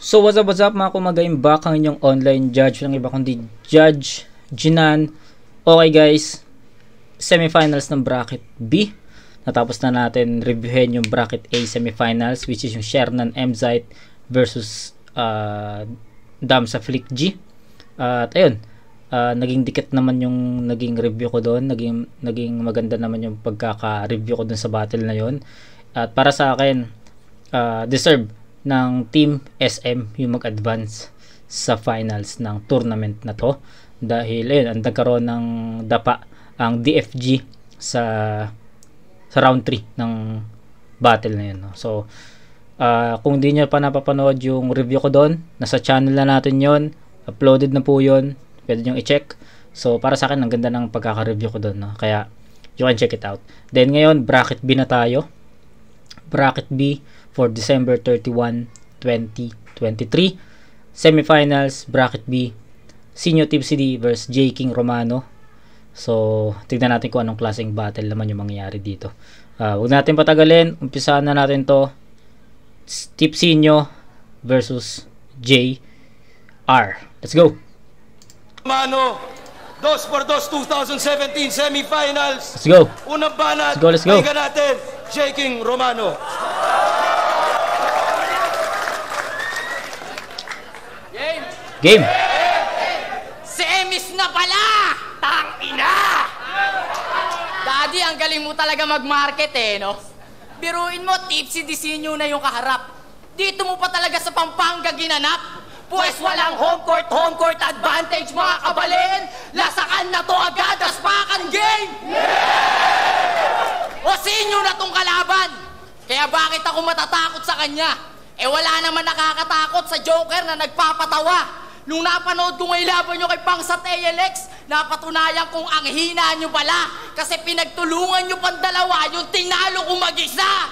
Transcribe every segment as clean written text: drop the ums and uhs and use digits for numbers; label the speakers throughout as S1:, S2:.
S1: So what's up mga kumagayin, back ang inyong online judge ng iba kundi Judge Jinan. Okay guys, semifinals ng bracket B. Natapos na natin reviewin yung bracket A semifinals, which is yung Shernan Mzite versus Damsa Flick G. At ayun, naging dikit naman yung naging review ko doon. Naging maganda naman yung pagkaka-review ko doon sa battle na yon. At para sa akin, deserve ng Team SM yung mag-advance sa finals ng tournament na to, dahil ayun, ang nagkaroon ng dapa ang DFG sa round 3 ng battle na yun, no? So kung di nyo pa napapanood yung review ko doon, nasa channel na natin yon, uploaded na po yun, pwede nyo i-check. So para sa akin, ang ganda ng pagkaka-review ko doon, no? Kaya you can check it out. Then ngayon, bracket B na tayo. Bracket B for December 31, 2023. Semifinals, Bracket B, Senior Team CD versus J. King Romano. So, tignan natin kung anong klaseng battle naman yung mangyayari dito. Huwag natin patagalin. Umpisahan na natin to. Team Senior versus JR. Let's go!
S2: Romano, 2x2 2017 semifinals.
S1: Let's go!
S2: Unang banat.
S1: Let's go!
S2: Pahinga natin, J. King Romano.
S1: Game!
S3: Semis na pala! Tangina! Daddy, ang galing mo talaga mag-market no? Biruin mo, tipsy disenyo na yung kaharap. Dito mo pa talaga sa Pampanga ginanap. Pues walang home court advantage mga kabalin. Lasakan na to agad, aspakan game! Yeah! O sinyo na tong kalaban. Kaya bakit ako matatakot sa kanya? Wala naman nakakatakot sa Joker na nagpapatawa. Nung napanood ko ngayon laban nyo kay Pangsat ALX, napatunayan kong ang hina nyo pala. Kasi pinagtulungan nyo pang dalawa yung tinalo kong mag-isa.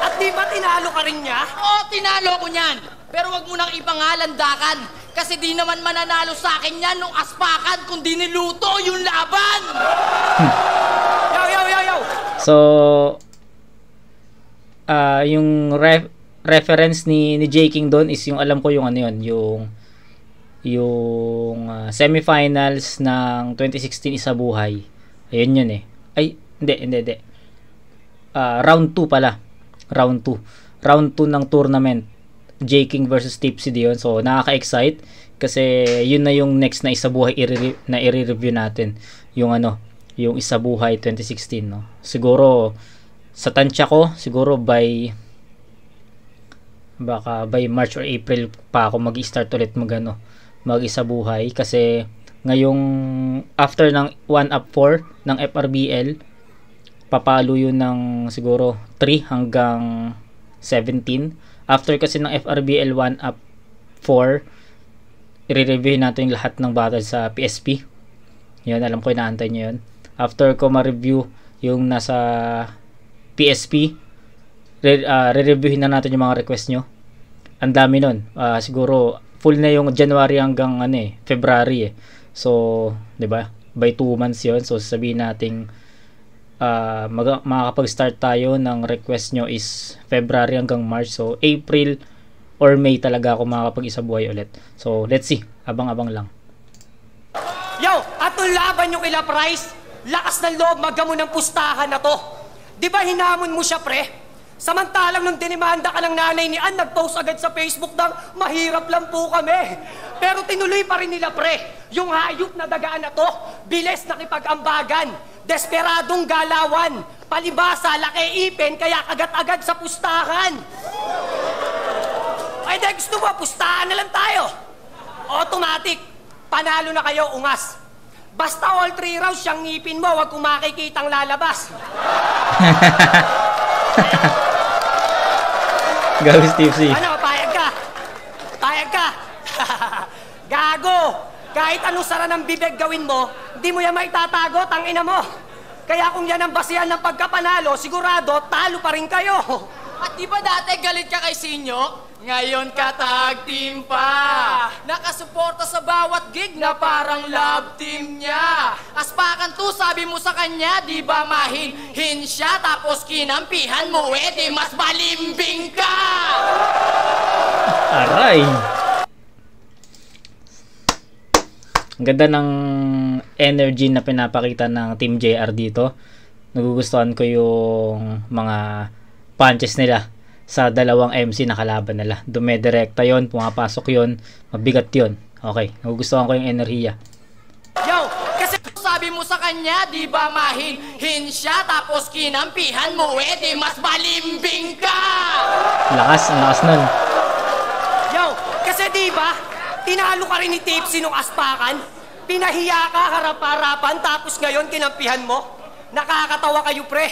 S4: At di ba tinalo ka rin niya?
S3: Oo, tinalo ko niyan. Pero wag mo nang ipangalandakan. Kasi di naman mananalo sa akin yan nung aspakan kung di niluto yung laban.
S4: Yo!
S1: So, yung reference ni J. King doon is yung, alam ko yung ano yun, yung semifinals ng 2016 Isa Buhay. Ayun yun eh. Ay, hindi. Round 2 pala. Round 2 ng tournament. J. King versus Tipsy yun. So, nakaka-excite kasi yun na yung next na Isa Buhay na i-review natin. Yung yung Isa Buhay 2016, no? Siguro sa tansya ko, siguro baka by March or April pa ako mag-start ulit mag-Isa Buhay, kasi ngayong after ng 1-up-4 ng FRBL, papalo yun ng siguro 3 hanggang 17. After kasi ng FRBL 1-up-4, i-review natin yung lahat ng battle sa PSP. Yun, alam ko inaantay nyo yun. After ko ma-review yung nasa PSP, re-reviewin na natin yung mga request nyo. Ang dami nun. Siguro full na yung January hanggang February eh. So, 'di ba? By 2 months 'yon. So, sabihin nating makakapag-start tayo ng request nyo is February hanggang March. So, April or May talaga ako makakapag-Isa Buhay ulit. So, let's see. Abang-abang lang.
S4: Yo! At nung laban nyo kila Price, lakas ng loob magamo ng pustahan na to. Di ba hinamon mo siya, pre? Samantalang nung dinimanda ka ng nanay ni Ann, nag-post agad sa Facebook ng mahirap lang po kami. Pero tinuloy pa rin nila, pre. Yung hayop na dagaan na to, bilis nakipag-ambagan, desperadong galawan, palibasa, laki ipin, kaya agad-agad sa pustahan. Ay, dahil gusto mo, pustahan na lang tayo. Automatic, panalo na kayo, ungas. Basta all 3 rounds siyang ngipin mo, wag kung makikitang lalabas.
S1: Gago, Steve C.
S4: Ano, payag ka? Payag ka? Gago! Kahit anong sara ng bibig gawin mo, di mo yan maitatago, tangina mo. Kaya kung yan ang basihan ng pagkapanalo, sigurado, talo pa rin kayo.
S3: At di ba dati galit ka kay Sinyo? Ngayon ka tag team pa. Nakasuporta sa bawat gig na parang love team niya. Aspakan to, sabi mo sa kanya, di ba mahinhin siya? Tapos kinampihan mo, di mas balimbing ka.
S1: Ay! Ang ganda ng energy na pinapakita ng Team JR dito. Nagugustuhan ko yung mga punches nila sa dalawang MC na kalaban nila. Dumedirekta yon, pumapasok yon, mabigat yon. Okay, nagugustuhan ko yung enerhiya.
S3: Yo, kasi sabi mo sa kanya, di ba mahinhin siya, tapos kinampihan mo, di mas malimbing ka!
S1: Lakas, ang lakas nun.
S4: Yo, kasi di ba, tinalo ka rin ni Tipsy nung aspakan, pinahiya ka harap-harapan, tapos ngayon kinampihan mo? Nakakatawa kayo, pre.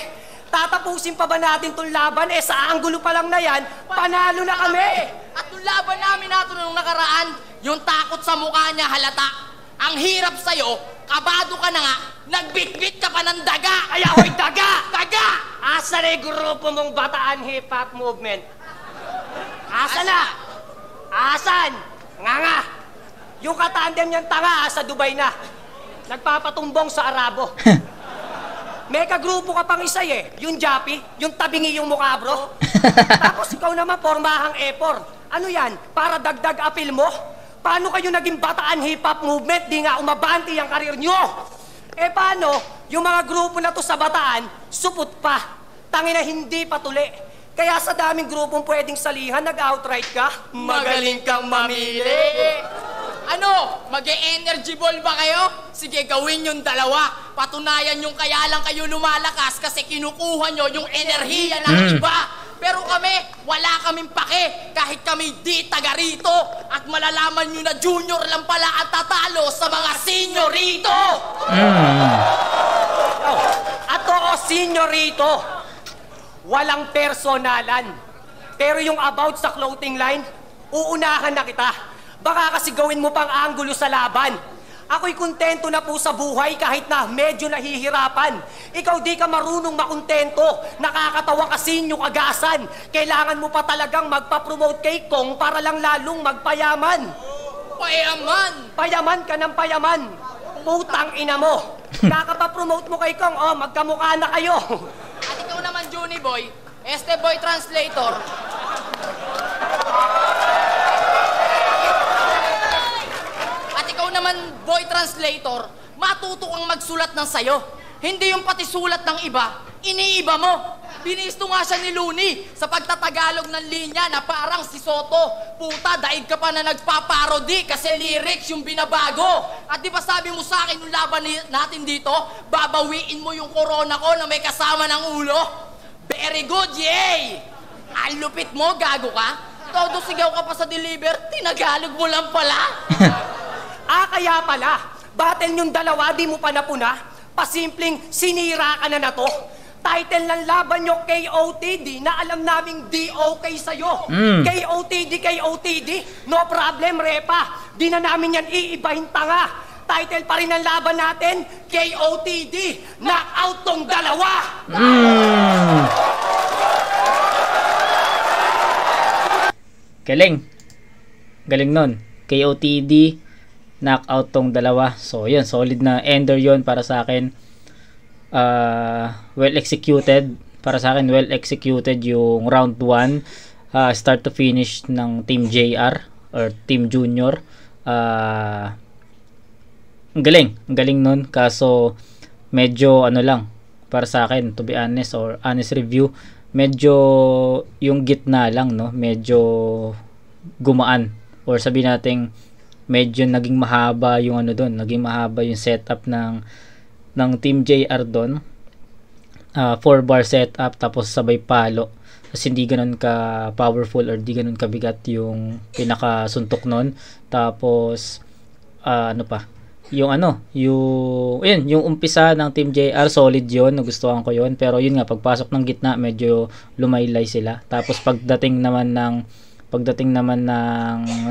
S4: Tatapusin pa ba natin tong laban? Sa anggulo pa lang na yan, panalo na kami!
S3: At yung laban namin natin nung nakaraan, yung takot sa mukha niya halata. Ang hirap sa'yo, kabado ka na nga, nagbitbit ka pa ng daga!
S4: Ay, ahoy, daga!
S3: Daga!
S4: Asa na yung grupo mong Bataan Hip-Hop Movement? Asa na? Asan? Nga. Yung katandem niyang tanga sa Dubai na. Nagpapatumbong sa Arabo. May kagrupo ka pang isa yung Jappy, yung tabingi yung mukha, bro. Tapos ikaw naman, pormahang epor. Ano yan? Para dagdag apil mo? Paano kayo naging Bataan Hip-Hop Movement? Di nga umabanti ang karir nyo. Paano? Yung mga grupo na to sa Bataan, supot pa. Tangina hindi patuli. Kaya sa daming grupong pwedeng salihan, nag-outright ka?
S3: Magaling kang mamili! Ano? Mag-e-energy ball ba kayo? Sige, gawin yung dalawa. Patunayan yung kaya lang kayo lumalakas kasi kinukuha nyo yung enerhiya ng iba. Pero kami, wala kaming pake kahit kami di taga rito. At malalaman nyo na junior lang pala at tatalo sa mga senior rito.
S4: At oo, senior rito. Walang personalan. Pero yung about sa clothing line, uunahan na kita. Baka kasi gawin mo pang anggulo sa laban. Ako'y kontento na po sa buhay kahit na medyo nahihirapan. Ikaw di ka marunong makontento. Nakakatawa kasi yung agasan. Kailangan mo pa talagang magpa-promote kay Kong para lang lalong magpayaman.
S3: Payaman!
S4: Payaman ka ng payaman. Putang ina mo. Kakapapromote mo kay Kong, magkamukha na kayo.
S3: At ikaw naman, Juni Boy, este boy translator. Boy translator, matuto kang magsulat ng sayo. Hindi yung pati sulat ng iba, iniiba mo. Binisto nga siya ni Looney sa pagtatagalog ng linya na parang si Soto. Puta, daig ka pa na nagpaparody kasi lyrics yung binabago. At di ba sabi mo sa akin yung laban natin dito, babawiin mo yung corona ko na may kasama ng ulo? Very good, yay! Ang lupit mo, gago ka. Todo sigaw ka pa sa deliver, tinagalog mo lang pala.
S4: Kaya pala, battle yung dalawa, di mo pa napuna, pasimpleng sinira ka na to. Title ng laban nyo, KOTD, na alam naming di okay sa'yo. KOTD, no problem, repa. Di na namin yan iibahin tanga. Title pa rin ng laban natin, KOTD, knockout tong dalawa.
S1: Galing nun. KOTD, knockout tong dalawa. So, yun. Solid na ender yun para sa akin. Well executed. Para sa akin, well executed yung round 1. Start to finish ng Team JR or Team Junior. Ang galing nun. Kaso, medyo ano lang. Para sa akin, to be honest, or honest review, medyo yung gitna lang, no? Medyo gumaan. Or sabihin natin, medyo naging mahaba yung ano doon, naging mahaba yung setup ng Team JR doon. 4-bar setup tapos sabay palo. Kasi hindi ganoon ka powerful or di ganoon kabigat yung pinakasuntok noon. Tapos ano pa? Yung yung umpisa ng Team JR solid yun, nagustuhan ko yun. Pero yun nga, pagpasok ng gitna medyo lumaylay sila. Tapos pagdating naman ng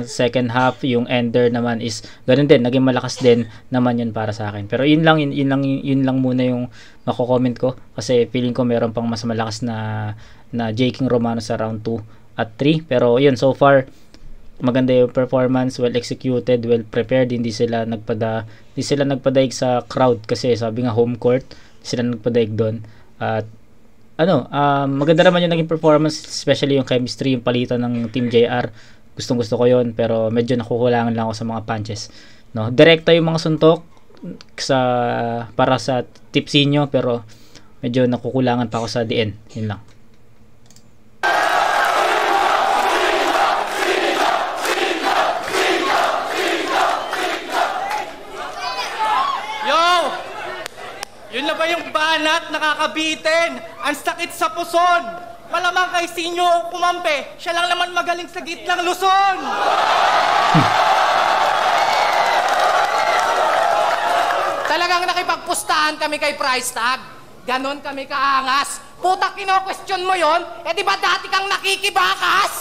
S1: second half, yung ender naman is ganun din, naging malakas din naman yun para sa akin. Pero yun lang muna yung mako-comment ko kasi feeling ko meron pang mas malakas na J.King Romano sa round 2 at 3. Pero yun, so far maganda yung performance, well executed, well prepared. Hindi sila nagpadaig sa crowd kasi sabi nga home court, hindi sila nagpadaig doon. At maganda naman yung naging performance, especially yung chemistry, yung palitan ng Team JR Gustong-gusto ko yon, pero medyo nakukulangan lang ako sa mga punches, no? Direkta yung mga suntok para sa tipsinyo, pero medyo nakukulangan pa ako sa DN. Yun lang.
S5: Yun na ba yung banat nakakabitin? Ang sakit sa puson. Malamang kay Sinyo o kumampe, siya lang naman magaling sa gitlang Luzon.
S3: Talagang nakipagpustahan kami kay Price Tag. Ganon kami kaangas. Puta, kino-question mo yon? Eh di ba dati kang nakikibakas?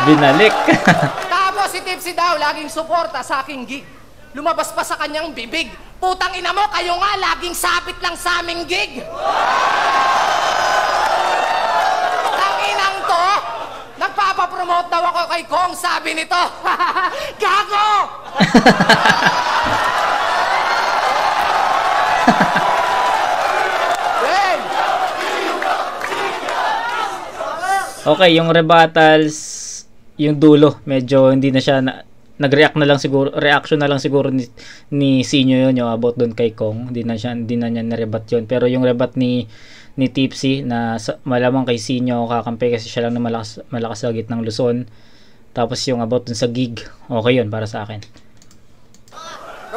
S1: Binalik.
S3: Tapos si Tipsy daw, laging suporta sa aking gig. Lumabas pa sa kanyang bibig. Putang ina mo, kayo nga, laging sabit lang sa aming gig. Tanginang to, nagpapapromote daw ako kay Kong, sabi nito. Gago!
S1: Okay, yung rebuttals, yung dulo, medyo hindi na siya nag-react na lang siguro, reaction na lang siguro ni Sinyo yun, yung about doon kay Kong. Hindi na niya na-rebat yun. Pero yung rebat ni Tipsy na malamang kay Sinyo kakampi kasi siya lang na malakas sa gitnang Luzon. Tapos yung about dun sa gig, okay yun para sa akin.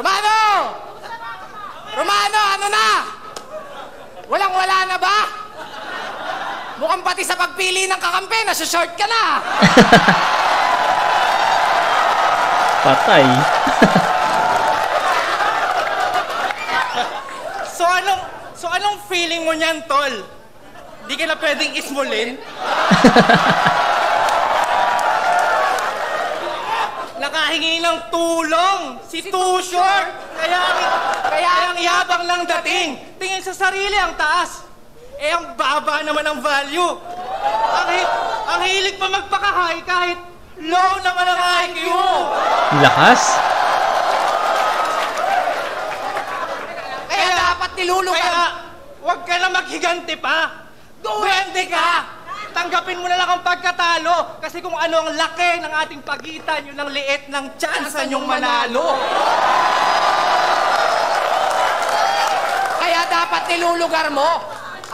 S3: Romano! Romano, ano na? Walang-wala na ba? Mukhang pati sa pagpili ng kakampi, nasa-short ka na.
S1: Patay.
S5: So anong feeling mo niyan, tol? Di ka na pwedeng ismulin? Nakahingi ng tulong si Too Short. Kaya ang yabang lang dating. Tingin sa sarili ang taas. Eh ang baba naman ang value. Ang hilig pa magpaka-high kahit low naman ang IQ.
S1: Lakas.
S3: Kaya dapat nilulukan.
S5: Kaya huwag ka na maghiganti pa. Duwende ka. Tanggapin mo na lang ang pagkatalo. Kasi kung ano ang laki ng ating pagitan, yun ang liit ng tsansa niyong manalo.
S3: Kaya dapat nilulugar mo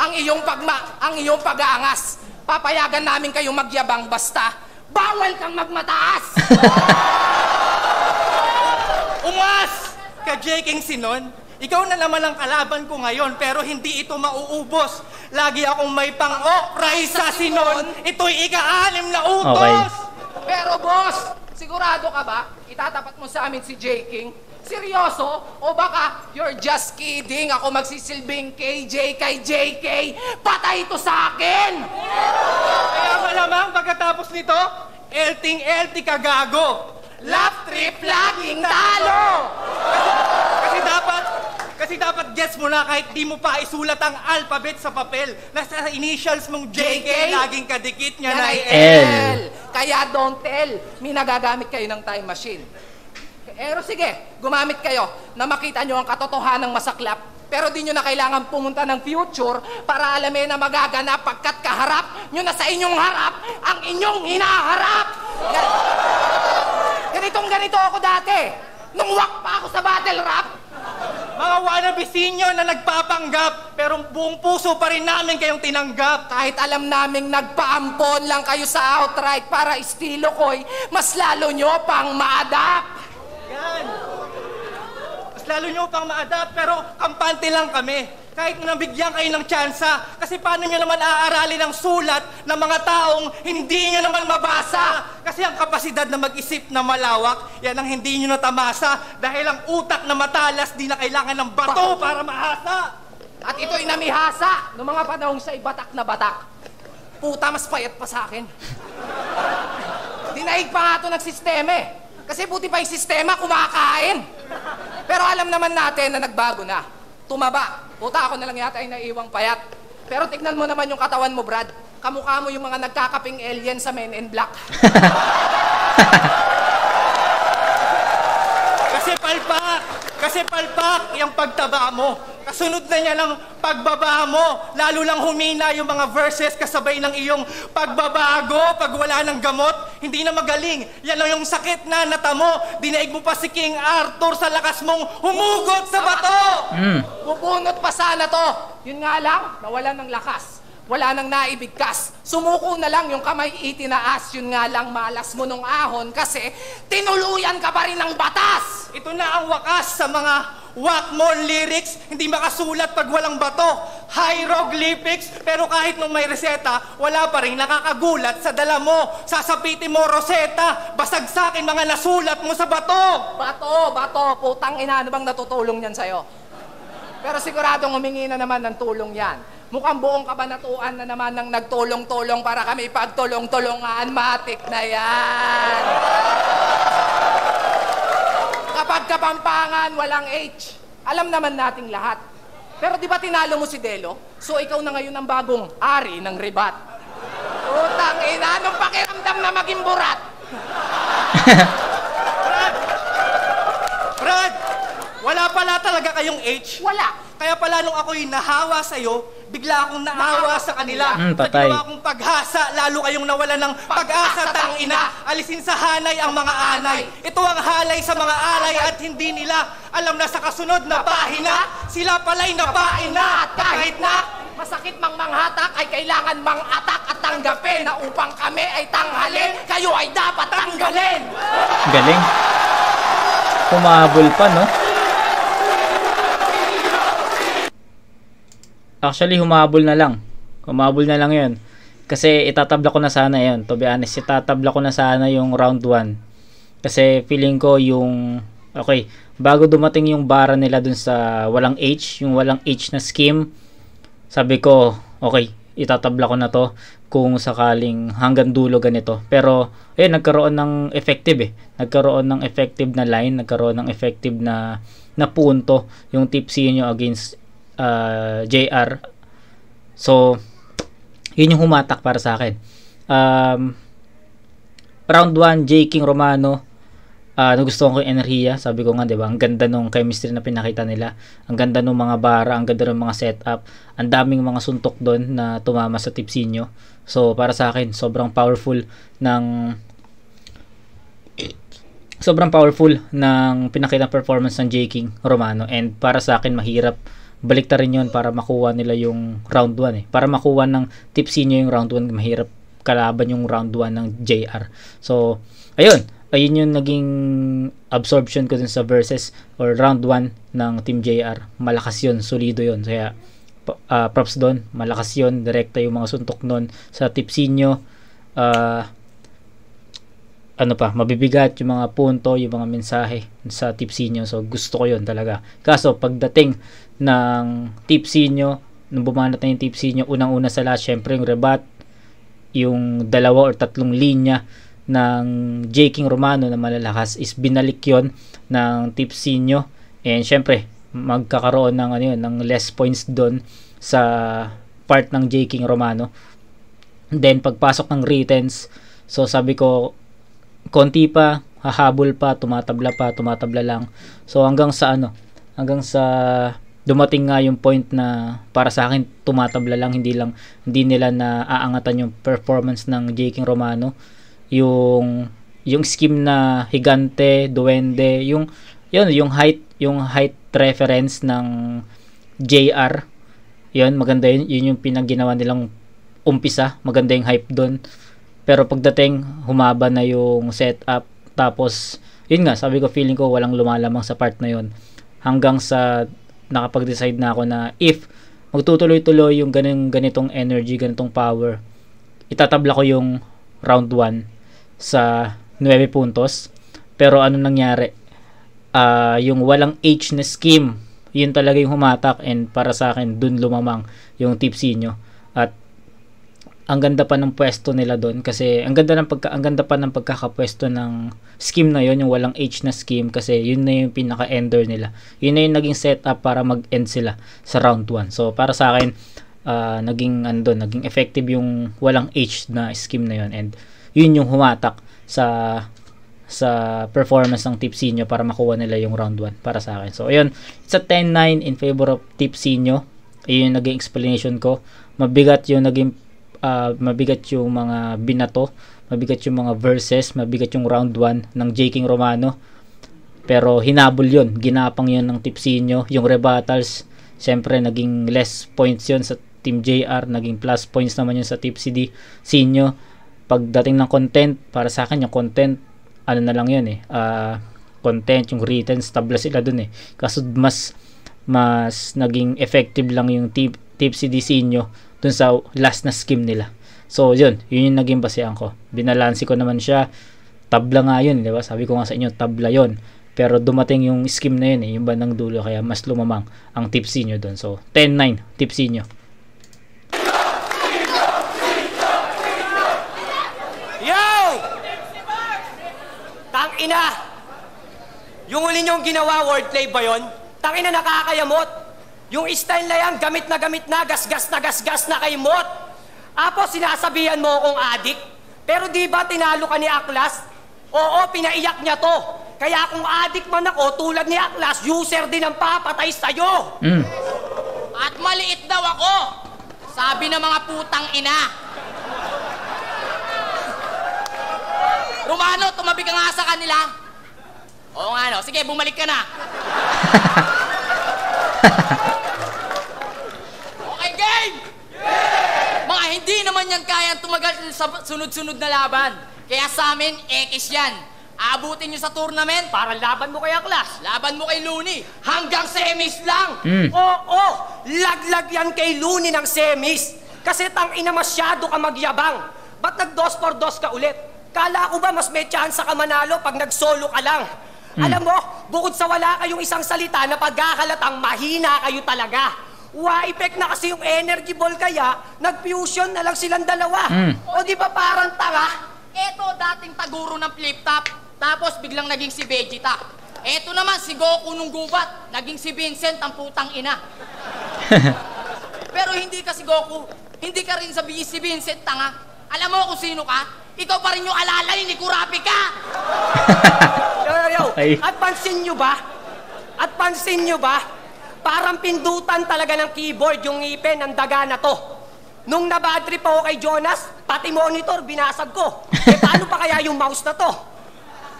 S3: ang iyong pag-aangas. Papayagan namin kayong magyabang basta bawal kang magmataas.
S5: Ungas! Ka-J. Sinon, ikaw na naman ang kalaban ko ngayon, pero hindi ito mauubos. Lagi akong may pang-okray sa Sinon, ito'y ika-6 na utos!
S1: Okay.
S3: Pero boss, sigurado ka ba? Itatapat mo sa amin si J. King? Seryoso? O baka you're just kidding? Ako magsisilbing KJ kay JK? Patay ito sa akin!
S5: Kaya malamang pagkatapos nito, elting-elti ka gago.
S3: Lap trip laging talo!
S5: Kasi dapat gets mo na kahit di mo pa isulat ang alphabet sa papel. Nasa initials mong JK, laging kadikit niya na
S1: L.
S3: Kaya don't tell. May nagagamit kayo ng time machine. Pero sige, gumamit kayo na makita nyo ang katotohanang masaklap. Pero di nyo na kailangan pumunta ng future para alamin na magaganap pagkat kaharap nyo na sa inyong harap ang inyong hinaharap. Ganito ako dati. Nung wak pa ako sa battle rap.
S5: Mga wannabe-sinyo na nagpapanggap, pero buong puso pa rin namin kayong tinanggap.
S3: Kahit alam naming nagpaampon lang kayo sa outright para estilo ko'y, mas lalo nyo pang ma-adapt.
S5: Yan. Mas lalo nyo pang ma-adapt, pero kampante lang kami. Kahit nabigyan kayo ng tsansa, kasi paano nyo naman aaralin ang sulat ng mga taong hindi nyo naman mabasa? Kasi ang kapasidad na mag-isip na malawak, yan ang hindi nyo natamasa. Dahil ang utak na matalas, di na kailangan ng bato para mahasa.
S3: At ito'y namihasa ng mga panahong siya'y batak na batak. Puta, mas payat pa sa akin. Dinaig pa nga ito ng sistema eh. Kasi buti pa yung sistema kumakain. Pero alam naman natin na nagbago na. Tumaba. Puta, ako na lang yata ay naiiwang payat. Pero tignan mo naman yung katawan mo, Brad. Kamukha mo yung mga nagkakaping alien sa Men in Black.
S5: Kasi palpak! Kasi palpak yung pagtaba mo. Kasunod na niya ng pagbaba mo. Lalo lang humina yung mga verses kasabay ng iyong pagbabago. Pag wala ng gamot, hindi na magaling. Yan lang yung sakit na natamo. Dinaig mo pa si King Arthur sa lakas mong humugot sa bato!
S3: Bubunot pa sana to. Yun nga lang, nawalan ng lakas. Wala nang naibigkas. Sumuko na lang yung kamay itinaas. Yun nga lang, malas mo nung ahon kasi tinuluyan ka pa rin ng batas.
S5: Ito na ang wakas sa mga Whack-more lyrics, hindi makasulat pag walang bato. Hieroglyphics, pero kahit nung may reseta, wala pa rin nakakagulat sa dala mo. Sasapitin mo Rosetta, basagsakin mga nasulat mo sa bato.
S3: Bato, putang ina, ano bang natutulong yan sa'yo? Pero siguradong humingi na naman ng tulong yan. Mukhang buong kabanatuan na naman ng nagtulong-tulong para kami pagtulong-tulungan. Matik na yan. Kapag Kapampangan, walang H. Alam naman nating lahat. Pero di ba tinalo mo si Delo? So ikaw na ngayon ang bagong ari ng ribat. Utang ina, anong pakiramdam na maging burat?
S5: Brad, wala pala talaga kayong H.
S3: Wala.
S5: Kaya pala nung ako'y nahawa sa'yo, bigla akong naawa sa kanila.
S1: Patay.
S5: Sa ginawa kong paghasa, lalo kayong nawala ng pag-asa, tang ina. Alisin sa hanay ang mga anay. Ito ang halay sa mga alay at hindi nila alam na sa kasunod na pahina, sila pala'y napain na.
S3: At kahit na masakit mang manghatak ay kailangan mang atak at tanggapin na upang kami ay tanghalin, kayo ay dapat tanggalin.
S1: Galing. Humabol pa, no? Actually, humabol na lang. Humabol na lang yun. Kasi itatabla ko na sana yun. To be honest, itatabla ko na sana yung round 1. Kasi feeling ko yung... Okay, bago dumating yung bara nila dun sa walang H, yung walang H na scheme, sabi ko, okay, itatabla ko na to kung sakaling hanggang dulo ganito. Pero, ayun, nagkaroon ng effective eh. Nagkaroon ng effective na line, nagkaroon ng effective na punto yung tipsy nyo against JR. So, yun yung humatak para sa akin. Round 1, J. King Romano. Nagustuhan ko yung enerhiya. Sabi ko nga, diba? Ang ganda nung chemistry na pinakita nila. Ang ganda nung mga bara, ang ganda ng mga setup. Ang daming mga suntok doon na tumama sa tipsinyo. So, para sa akin, sobrang powerful ng pinakita performance ng J. King Romano. And para sa akin, mahirap baliktarin yun para makuha nila yung round 1 eh. Para makuha ng tipsinyo yung round 1, mahirap kalaban yung round 1 ng JR. So, ayun yung naging absorption ko dun sa versus or round 1 ng Team JR. Malakas yun, solido yun. Kaya props doon, malakas yun, direkta yung mga suntok nun sa tipsinyo. Mabibigat yung mga punto, yung mga mensahe sa tipsinyo. So gusto ko yun talaga. Kaso pagdating ng tipsinyo, nung bumanat na yung tipsinyo, unang-una sa lahat, syempre yung rebat, yung 2 or 3 linya ng J. King Romano na malalakas is binalik yon ng tipsinyo. And syempre magkakaroon ng ng less points doon sa part ng J. King Romano. Then pagpasok ng writtens, so sabi ko konti pa, hahabol pa, tumatabla lang. So hanggang sa dumating nga yung point na para sa akin tumatabla lang, hindi nila na aangatan yung performance ng J. King Romano. Yung scheme na higante, duwende, yung height reference ng JR. Yun, maganda yun yung pinagginawa nilang umpisa, maganda yung hype doon. Pero pagdating, humaba na yung setup. Tapos, yun nga, sabi ko, feeling ko walang lumalamang sa part na yun. Hanggang sa nakapag-decide na ako na if magtutuloy-tuloy yung ganitong energy, ganitong power, itatabla ko yung round 1 sa 9 puntos. Pero ano nangyari? Yung walang H na scheme, yun talaga yung humatak, and para sa akin, dun lumamang yung tipsinyo. At ang ganda pa ng pwesto nila doon kasi ang ganda pa ng pagkakapwesto ng scheme na yun, yung walang H na scheme, kasi yun na yung pinaka-ender nila. Yun na yung naging setup para mag-end sila sa round 1. So para sa akin, naging effective yung walang H na scheme na yun, and yun yung humatak sa sa performance ng Tipsinyo para makuha nila yung round 1 para sa akin. So ayun, it's a 10-9 in favor of Tipsinyo. Ayun yung naging explanation ko. Mabigat yung mabigat yung mga binato, mabigat yung mga verses, mabigat yung round 1 ng J. King Romano. Pero hinabol yun, ginapang yun ng Tipsinyo. Yung rebuttals, syempre naging less points yun sa Team JR, naging plus points naman yun sa Tipsy Sinyo. Pagdating ng content, para sa akin yung content, ano na lang yun content, yung written, tabla sila dun kaso mas naging effective lang yung Tipsy Sinyo dun sa last na scheme nila. So yun yung naging basehan ko. Binalansi ko naman siya, tabla nga yun, di ba? Sabi ko nga sa inyo, tabla yun. Pero dumating yung scheme na yun yung bandang dulo, kaya mas lumamang ang Tipsinyo dun. So 10-9 Tipsinyo.
S4: Tangina! Yung uli niyong ginawa, wordplay ba yun? Tangina, nakakayamot. Yung style na yan, gamit na, gasgas na kay Mot. Apo, sinasabihan mo akong adik. Pero di ba tinalo ka ni Aklas? Oo, pinaiyak niya to. Kaya kung adik man ako, tulad ni Aklas, user din ang papatay sa'yo.
S3: At maliit daw ako. Sabi ng mga putang ina. Romano, tumabi ka nga sa kanila. Oo nga, no? Sige, bumalik ka na. Okay, game! Mga hindi naman yan kayang tumagal sa sunod-sunod na laban. Kaya sa amin, X yan. Aabutin nyo sa tournament.
S4: Para laban mo kay Aklas.
S3: Laban mo kay Looney.
S4: Hanggang semis lang. Oo, laglag yan kay Looney ng semis. Kasi tangina masyado ka magyabang. Ba't nag-2 for 2 ka ulit? Kala ko ba mas may chance ka manalo pag nag-solo ka lang? Alam mo, bukod sa wala kayong isang salita na pagkakalatang mahina kayo talaga. Wa-effect na kasi yung energy ball kaya, nag-fusion na lang silang dalawa. O di ba parang tanga?
S3: Eto dating taguro ng flip-top, tapos biglang naging si Vegeta. Eto naman si Goku nung gubat, naging si Vincent ang putang ina. Pero hindi ka si Goku, hindi ka rin si Vincent tanga. Alam mo kung sino ka? Ikaw pa rin yung alalay ni Kurapika!
S4: Yo. At pansin nyo ba? Parang pindutan talaga ng keyboard yung ngipin ng daga na to. Nung nabadrip ako kay Jonas, pati monitor binasag ko. Paano pa kaya yung mouse na to?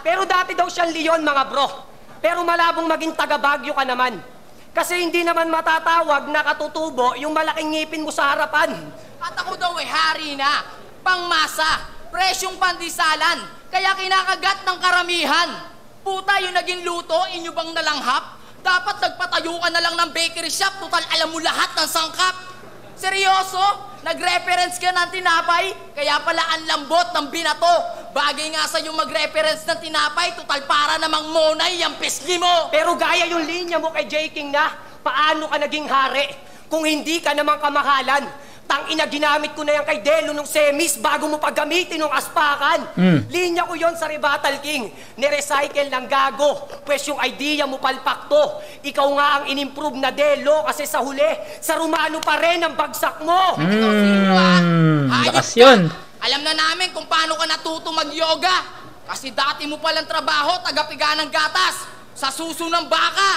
S4: Pero dati daw siyang Leon, mga bro. Pero malabong maging taga-Bagyo ka naman. Kasi hindi naman matatawag na katutubo yung malaking ngipin mo sa harapan.
S3: At ako daw hari na, pangmasa, presyong pandisalan, kaya kinakagat ng karamihan. Puta, yung naging luto, inyo bang nalanghap? Dapat nagpatayo ka na lang ng bakery shop, total alam mo lahat ng sangkap. Seryoso? Nag-reference ka ng tinapay, kaya pala ang lambot ng binato. Bagay nga sa yung mag-reference ng tinapay, total para namang monay yung pisli mo.
S4: Pero gaya yung linya mo kay J. King na, paano ka naging hari? Kung hindi ka namang kamahalan. Tangina, ginamit ko na yan kay Delo nung semis bago mo paggamitin nung aspakan. Linya ko yon sa Rebuttal King. Nirecycle ng gago. Pwes yung idea mo palpak to. Ikaw nga ang inimprove na Delo kasi sa huli, sa Romano pa rin ang bagsak mo.
S3: Ikaw sino
S1: Lakas yun.
S3: Alam na namin kung paano ka natuto mag-yoga. Kasi dati mo palang trabaho, tagapiga ng gatas. Sa suso ng baka.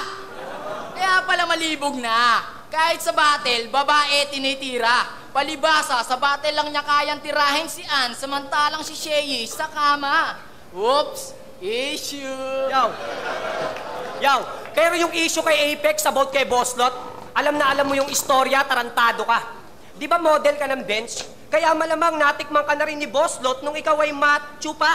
S3: Kaya pala malibog na. Kahit sa battle, babae tinitira. Palibasa, sa battle lang niya kayang tirahin si Ann, samantalang si Shei sa kama. Oops, issue.
S4: Yaw, pero yung issue kay Apex about kay Boslot, alam na alam mo yung istorya, tarantado ka. Di ba model ka ng bench? Kaya malamang natikman ka na rin ni Boslot nung ikaw ay macho pa.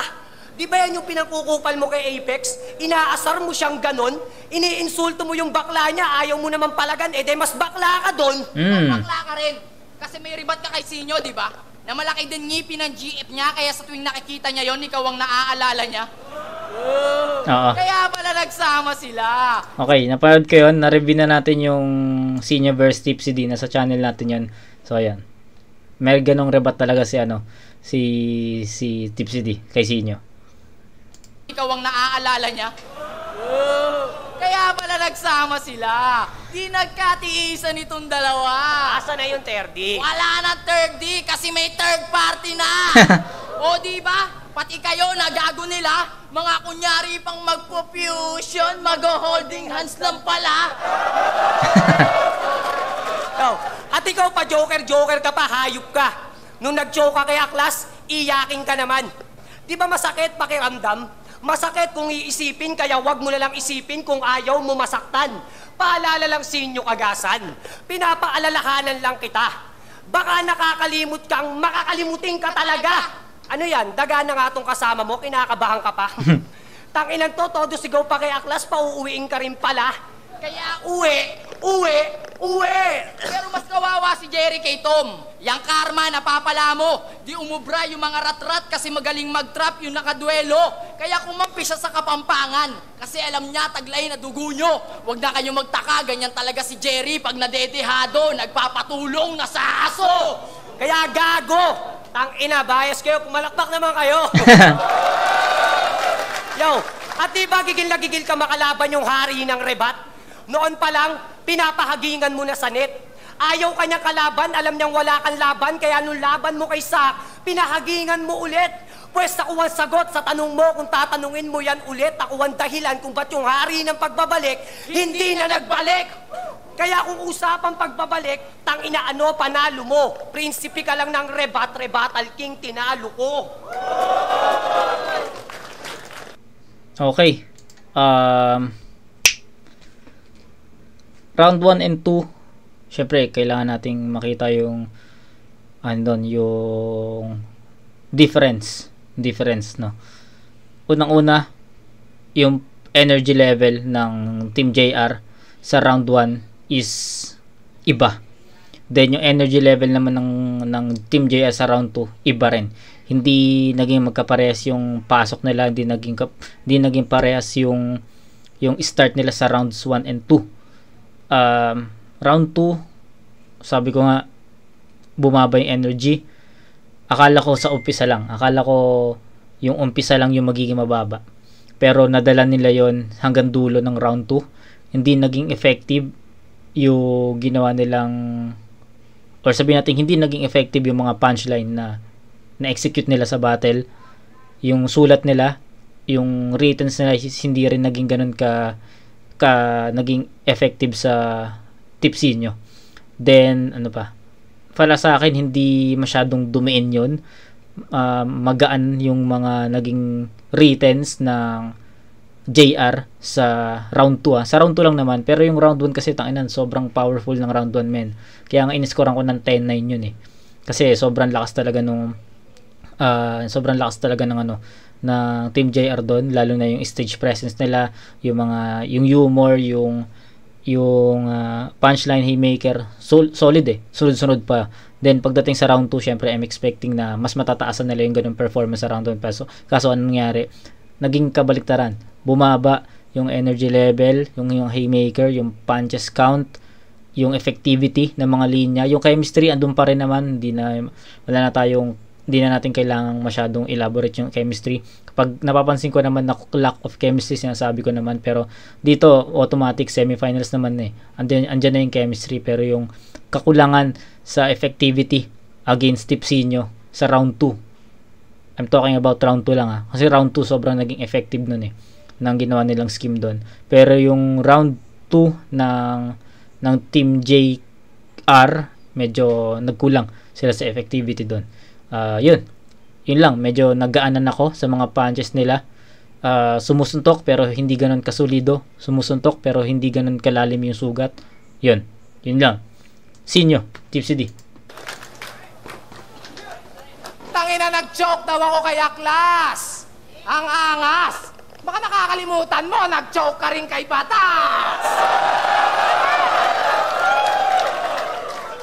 S4: Di ba yan yung pinakukupal mo kay Apex? Inaasar mo siyang ganon, iniinsulto mo yung bakla niya, ayaw mo naman palagan, de mas bakla ka doon.
S3: Bakla ka rin. Kasi may ribat ka kay Sinyo, di ba? Na malaki din ngipin ng GF niya, kaya sa tuwing nakikita niya yon, ikaw ang naaalala niya.
S1: Oo.
S3: Kaya pala nagsama sila.
S1: Okay, napanood ko yun. Na-review na natin yung Sinyo vs Tipsy D. Nasa channel natin yun. So, ayan. May ganong rebat talaga si Tipsy D kay Sinyo.
S3: Ikaw ang naaalala niya. Kaya pala nagsama sila. Di nagkatiisan itong dalawa.
S4: Asa na yung third D?
S3: Wala na third D kasi may third party na. O di ba? Pati kayo, nagago nila, mga kunyari pang magpo-fusion, mag-holding hands lang pala.
S4: At ikaw pa, joker ka pa, hayop ka. Nung nag-joke ka kay Aklas, iyaking ka naman. Di ba masakit pakiramdam? Masakit kung iisipin, kaya wag mo na lang isipin kung ayaw mo masaktan. Paalala lang sinyo kagasan. Pinapaalalahanan lang kita. Baka nakakalimot kang makakalimutin ka talaga. Ano yan? Daga na nga tong kasama mo, kinakabahan ka pa. Tanginan to, todo sigaw pa kay Aklas, pauuwiin ka rin pala.
S3: Kaya uwi. Pero mas kawawa si Jerry kay Tom. Yang karma, napapala mo. Di umubra yung mga rat-rat kasi magaling mag-trap yung nakaduelo. Kaya kumampi siya sa Kapampangan. Kasi alam niya, taglay na dugo nyo. Huwag na kayo magtaka, ganyan talaga si Jerry pag nadedehado, nagpapatulong na sa aso.
S4: Kaya gago! Tangina, bias kayo, pumalakpak naman kayo. Yo, at di ba gigil na gigil ka makalaban yung hari ng rebat? Noon pa lang, pinapahagingan mo na sa net. Ayaw kanya kalaban, alam niyang wala kang laban, kaya nung laban mo kay Sak, pinahagingan mo ulit. Pwes ako ang sagot sa tanong mo, kung tatanungin mo yan ulit, ako ang dahilan kung ba't yung hari ng pagbabalik, hindi na nagbalik. Kaya kung usapang pagbabalik, tangina ano, panalo mo. Prinsipe ka lang ng rebat-rebatal king, tinalo ko.
S1: Okay. Round 1 and 2, syempre, kailangan nating makita yung yung difference, no? Unang-una, yung energy level ng Team JR sa round 1 is iba. Then, yung energy level naman ng Team JR sa round 2, iba rin. Hindi naging magkaparehas yung pasok nila, hindi naging parehas yung start nila sa rounds 1 and 2. Round 2, sabi ko nga, bumaba yung energy. Akala ko sa umpisa lang. Akala ko yung umpisa lang yung magiging mababa. Pero nadala nila yon hanggang dulo ng round 2. Hindi naging effective yung ginawa nilang, or sabihin natin, hindi naging effective yung mga punchline na na-execute nila sa battle. Yung sulat nila, yung writtens nila, hindi rin naging ganun ka naging effective sa tipsy nyo. Then, ano pa? Para sa akin, hindi masyadong dumiin yun. Magaan yung mga naging writtens ng JR sa round 2. Sa round 2 lang naman. Pero yung round 1 kasi, tanginan, sobrang powerful ng round 1, men. Kaya nga iniscorean ko ng 10-9 yun eh. Kasi sobrang lakas talaga ng ng Team JR doon, lalo na yung stage presence nila, yung humor, yung punchline, haymaker, solid eh, sunod-sunod pa. Then pagdating sa round 2, syempre I'm expecting na mas matataasan nila yung ganung performance sa round 1. Kaso anong nangyari? Naging kabaliktaran, bumaba yung energy level, yung haymaker, yung punches count, yung effectivity ng mga linya, yung chemistry andun pa rin naman. Hindi na natin kailangang masyadong elaborate yung chemistry. Kapag napapansin ko naman na lack of chemistry, sinasabi ko naman, pero dito automatic semifinals naman eh. Andyan na yung chemistry, pero yung kakulangan sa effectivity against Tipsinyo sa round 2. I'm talking about round 2 lang kasi round 2 sobrang naging effective nun eh, nang ginawa nilang scheme doon. Pero yung round 2 ng Team JR, medyo nagkulang sila sa effectivity doon. Yun lang, medyo nagaanan ako sa mga punches nila. Sumusuntok pero hindi ganun kasulido, sumusuntok pero hindi ganun kalalim yung sugat. Yun lang. Sinyo, Tipsy D.
S3: Tangina, nag-choke daw ako kay Aklas. Ang angas. Baka nakakalimutan mo, nag-choke ka rin kay Batas.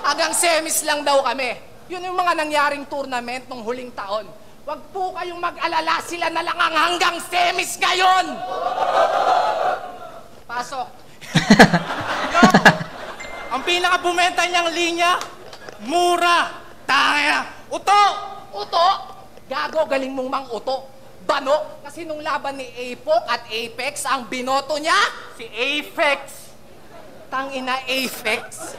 S3: Hanggang semis lang daw kami. Yun yung mga nangyaring tournament nung huling taon. Wag po kayong mag-alala, sila na lang ang hanggang semis ngayon! Pasok.
S5: No! Ang pinaka-bumenta niyang linya, mura. Tangina. Uto!
S3: Uto? Gago, galing mong mang uto. Bano? Kasi nung laban ni Apok at Apex, ang binoto niya?
S5: Si Apex.
S3: Tangina, Apex.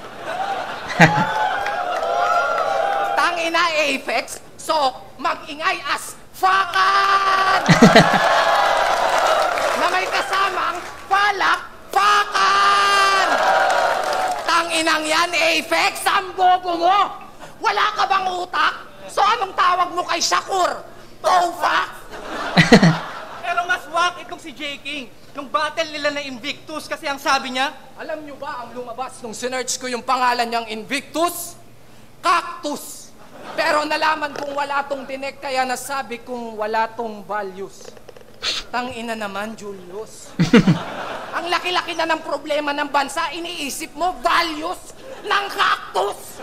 S3: Tangina, Apex. So, mag-ingay as fakan! Na may kasamang palakpakan! Tanginang yan, Apex, ang bobo mo! Wala ka bang utak? So anong tawag mo kay Shakur? Tofak?
S5: Pero mas wak itong si J. King. Nung battle nila na Invictus kasi ang sabi niya,
S3: Alam nyo ba ang lumabas nung sinearch ko yung pangalan niyang Invictus? Cactus. Pero nalaman kong wala tong dinek kaya nasabi kong wala tong values. Tangina naman, Julius. Ang laki-laki na ng problema ng bansa, iniisip mo values ng cactus.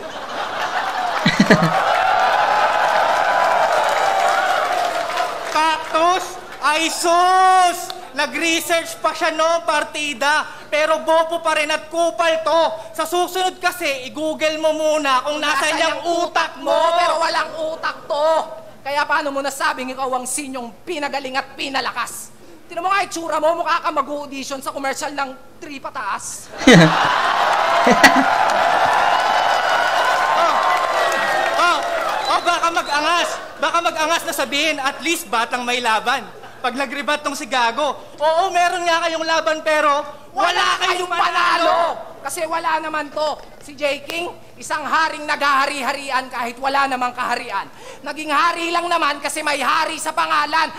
S5: Cactus? Ay sus! Nag-research pa siya no, partida. Pero bobo pa rin at kupal to. Sa susunod kasi, i-google mo muna kung nasa yung utak mo.
S3: Pero walang utak to. Kaya paano mo nasabing ikaw ang sinyong pinagaling at pinalakas? Tinan mo nga itsura mo, mukha ka mag-audition sa commercial ng 3 pataas.
S5: Baka mag-angas. Baka mag-angas na sabihin, at least batang may laban. Pag nag-rebat tong si Gago, oo, meron nga kayong laban pero
S3: Wala kayong panalo! Kasi wala naman to. Si J. King, isang haring naghahari-harian kahit wala namang kaharian. Naging hari lang naman kasi may hari sa pangalan.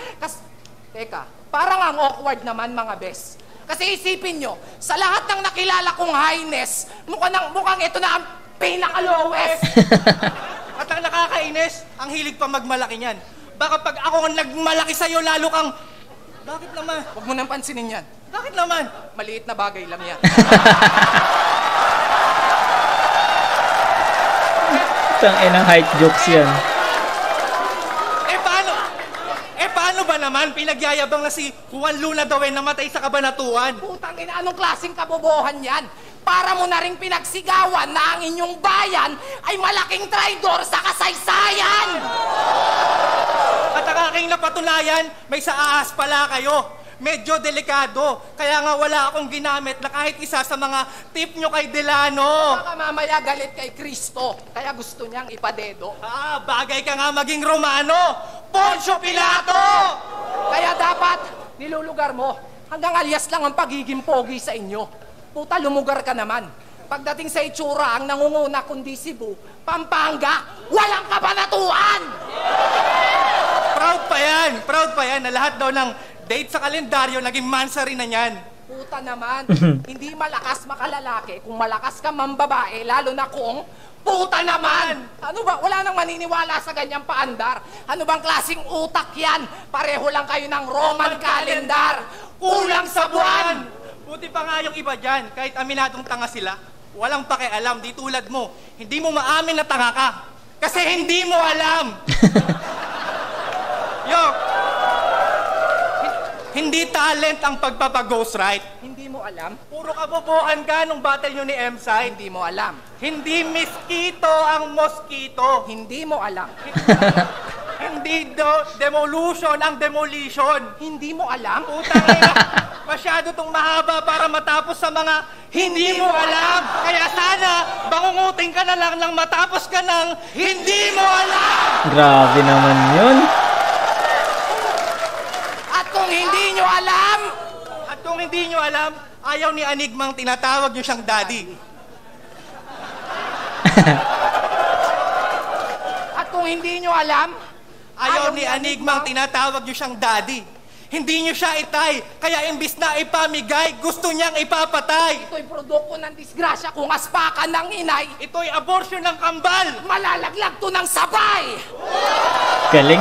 S3: Teka, parang ang awkward naman mga bes. Kasi isipin nyo, sa lahat ng nakilala kong highness, mukhang ito na ang pinaka-lowest.
S5: At ang nakakainis, ang hilig pa magmalaki niyan. Baka pag ako ang nagmalaki sa'yo, lalo kang, bakit naman?
S3: Huwag mo nang pansinin yan.
S5: Bakit naman?
S3: Maliit na bagay lang yan.
S1: Tangina ng height jokes yan.
S5: Paano ba naman pinagyayabang na si Juan Luna daw ay namatay sa kabanatuan?
S3: Putang ina, anong klaseng kabobohan yan? Para mo na rin pinagsigawan na ang inyong bayan ay malaking traidor sa kasaysayan!
S5: At ang aking napatunayan, may sa ahas pala kayo. Medyo delikado. Kaya nga wala akong ginamit na kahit isa sa mga tip nyo kay Delano.
S3: Baka mamaya galit kay Kristo, kaya gusto niyang ipadedo.
S5: Bagay ka nga maging Romano. Poncio Pilato!
S3: Kaya dapat, nilulugar mo. Hanggang alias lang ang pagiging pogi sa inyo. Puta, lumugar ka naman. Pagdating sa itsura, ang nangunguna kundi Cebu, Pampanga, walang kabanatuan!
S5: Proud pa yan na lahat daw ng date sa kalendaryo naging mansari na niyan.
S3: Puta naman, hindi malakas makalalaki kung malakas ka mambabae, lalo na kung puta naman! Ano ba? Wala nang maniniwala sa ganyang paandar. Ano bang klaseng utak yan? Pareho lang kayo ng Roman calendar. Kulang sa buwan!
S5: Buti pa nga yung iba dyan, kahit aminadong tanga sila, walang pakialam, di tulad mo. Hindi mo maamin na tanga ka. Kasi hindi mo alam! Hindi talent ang pagpapag-ghostwrite.
S3: Hindi mo alam?
S5: Puro kabobohan ka nung battle nyo ni M-Side.
S3: Hindi mo alam.
S5: Hindi mosquito ang mosquito.
S3: Hindi mo alam.
S5: Hindi demolution ang demolition.
S3: Hindi mo alam?
S5: Putang ina, masyado tong mahaba para matapos sa mga hindi mo alam. Kaya sana, bangungutin ka na lang nang matapos ka ng hindi mo alam.
S1: Grabe naman yun.
S3: At kung hindi nyo alam,
S5: ayaw ni Anigmang tinatawag nyo siyang daddy.
S3: At kung hindi nyo alam,
S5: Ayaw ni Anigmang tinatawag nyo siyang daddy. Hindi nyo siya itay, kaya imbis na ipamigay, gusto niyang ipapatay.
S3: ito'y produkto ng disgrasya kung aspakan ng inay.
S5: Ito'y abortion ng kambal.
S3: Malalaglag to ng sabay!
S1: Galing.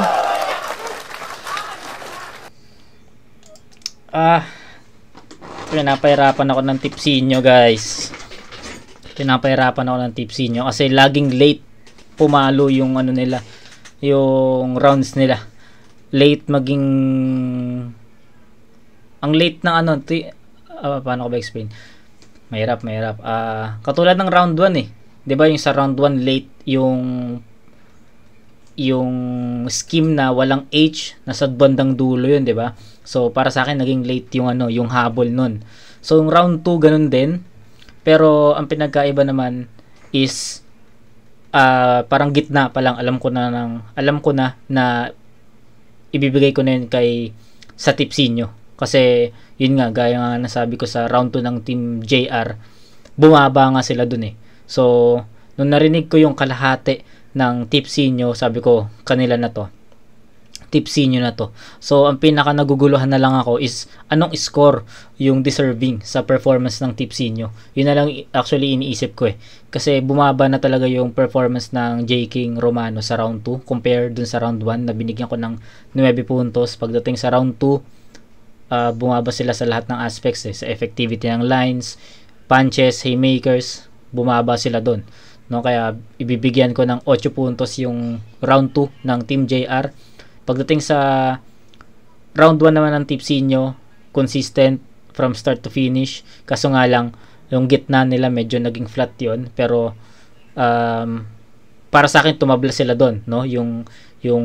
S1: Pinapahirapan ako ng tipsinyo, guys. Pinapahirapan ako ng tipsinyo kasi laging late pumalo yung ano nila, yung rounds nila. Late maging ang late ng ano, paano ko ba explain? Mahirap. Katulad ng round 1 eh. 'Di ba yung sa round 1 late yung scheme na walang H nasa bandang dulo yun, 'di ba? So para sa akin naging late yung ano, yung habol nun. So yung round 2 ganun din. Pero ang pinagkaiba naman is parang gitna pa lang alam ko na na ibibigay ko na yun sa Tipsinyo. Kasi, yun nga, gaya nga nasabi ko sa round 2 ng Team JR, bumaba nga sila dun eh. So, nung narinig ko yung kalahati ng Tipsinyo, sabi ko, kanila na to. Tipsinyo na to. So, ang pinaka naguguluhan na lang ako is anong score yung deserving sa performance ng Tipsinyo. Yun na lang actually iniisip ko eh. Kasi bumaba na talaga yung performance ng J. King Romano sa round 2 compared dun sa round 1 na binigyan ko ng 9 puntos. Pagdating sa round 2, bumaba sila sa lahat ng aspects eh. Sa effectivity ng lines, punches, haymakers, bumaba sila dun. No, kaya ibibigyan ko ng 8 puntos yung round 2 ng Team JR. Pagdating sa round 1 naman ng Tipsinyo, consistent from start to finish. Kaso nga lang, yung gitna nila medyo naging flat yon. Pero para sa akin tumabla sila doon, no? Yung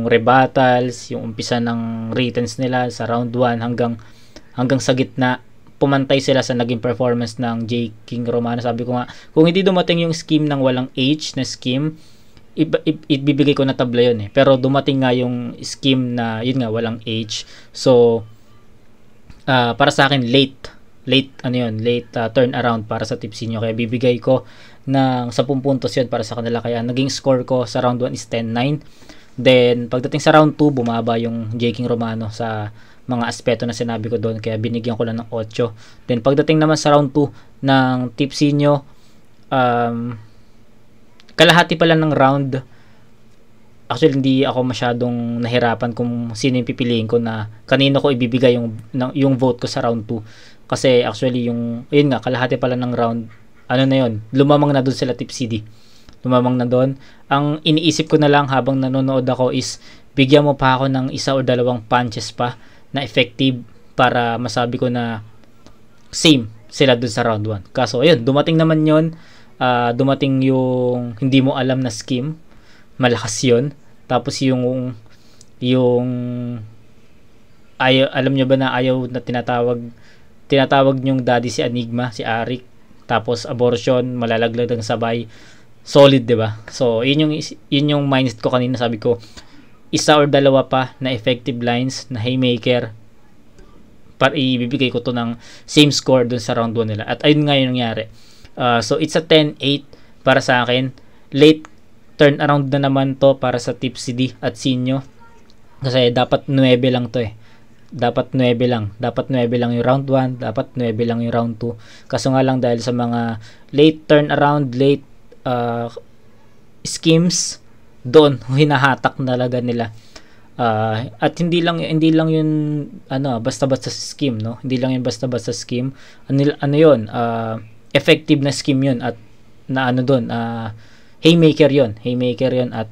S1: rebuttals, yung umpisa ng returns nila sa round 1 hanggang sa gitna, pumantay sila sa naging performance ng J. King Romano. Sabi ko nga, kung hindi dumating yung scheme ng walang H na scheme, ibibigay ko na tabla yun eh. Pero dumating nga yung scheme na yun nga walang H. So para sa akin late turn around para sa Tipsinyo. Kaya bibigay ko ng 10 puntos yun para sa kanila. Kaya naging score ko sa round 1 is 10-9. Then pagdating sa round 2, bumaba yung J. King Romano sa mga aspeto na sinabi ko doon. Kaya binigyan ko lang ng 8. Then pagdating naman sa round 2 ng Tipsinyo, kalahati pala ng round. Actually, hindi ako masyadong nahirapan kung sino yung pipiliin ko na kanino ko ibibigay yung vote ko sa round 2. Kasi actually, yun nga, kalahati pala ng round, ano na yun, lumamang na doon sila Tip CD. Lumamang na doon. Ang iniisip ko na lang habang nanonood ako is, bigyan mo pa ako ng 1 o 2 punches pa na effective para masabi ko na same sila doon sa round 1. Kaso, ayun, dumating naman yun. Dumating yung hindi mo alam na scheme, malakas yun. Tapos yung alam nyo ba na ayaw na tinatawag nyong daddy si Enigma, si Arik, tapos abortion, malalaglag ng sabay, solid, 'di ba? So yun yung mindset ko kanina. Sabi ko 1 or 2 pa na effective lines na haymaker para ibibigay ko to ng same score dun sa round 1 nila. At ayun nga yung nangyari. So it's a 10-8 para sa akin. Late turn around na naman to para sa Tip CD at Sinyo. Kasi dapat 9 lang to eh. Dapat 9 lang. Dapat 9 lang yung round 1. Dapat 9 lang yung round 2. Kaso nga lang dahil sa mga late turn around, late schemes, doon hinahatak talaga nila. At hindi lang yun basta-basta scheme, no? Hindi lang yun basta-basta scheme. Ano yun? Effective na scheme yun at na haymaker yun at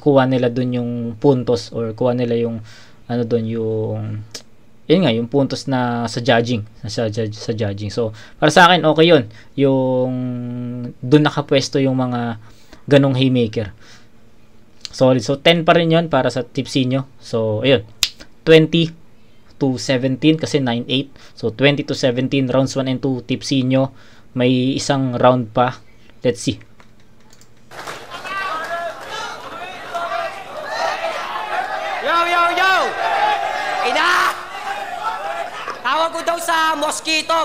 S1: kuha nila dun yung puntos or kuha nila yung yung puntos na sa judging so para sa akin okay yun yung dun nakapwesto yung mga ganong haymaker. Solid. So 10 pa rin yun para sa Tipsinyo. So ayun, 20-17 kasi 9-8. So 20-17 rounds 1 and 2 Tipsinyo. May isang round pa. Let's see.
S4: Yo! Ina! Tawag ko daw sa mosquito.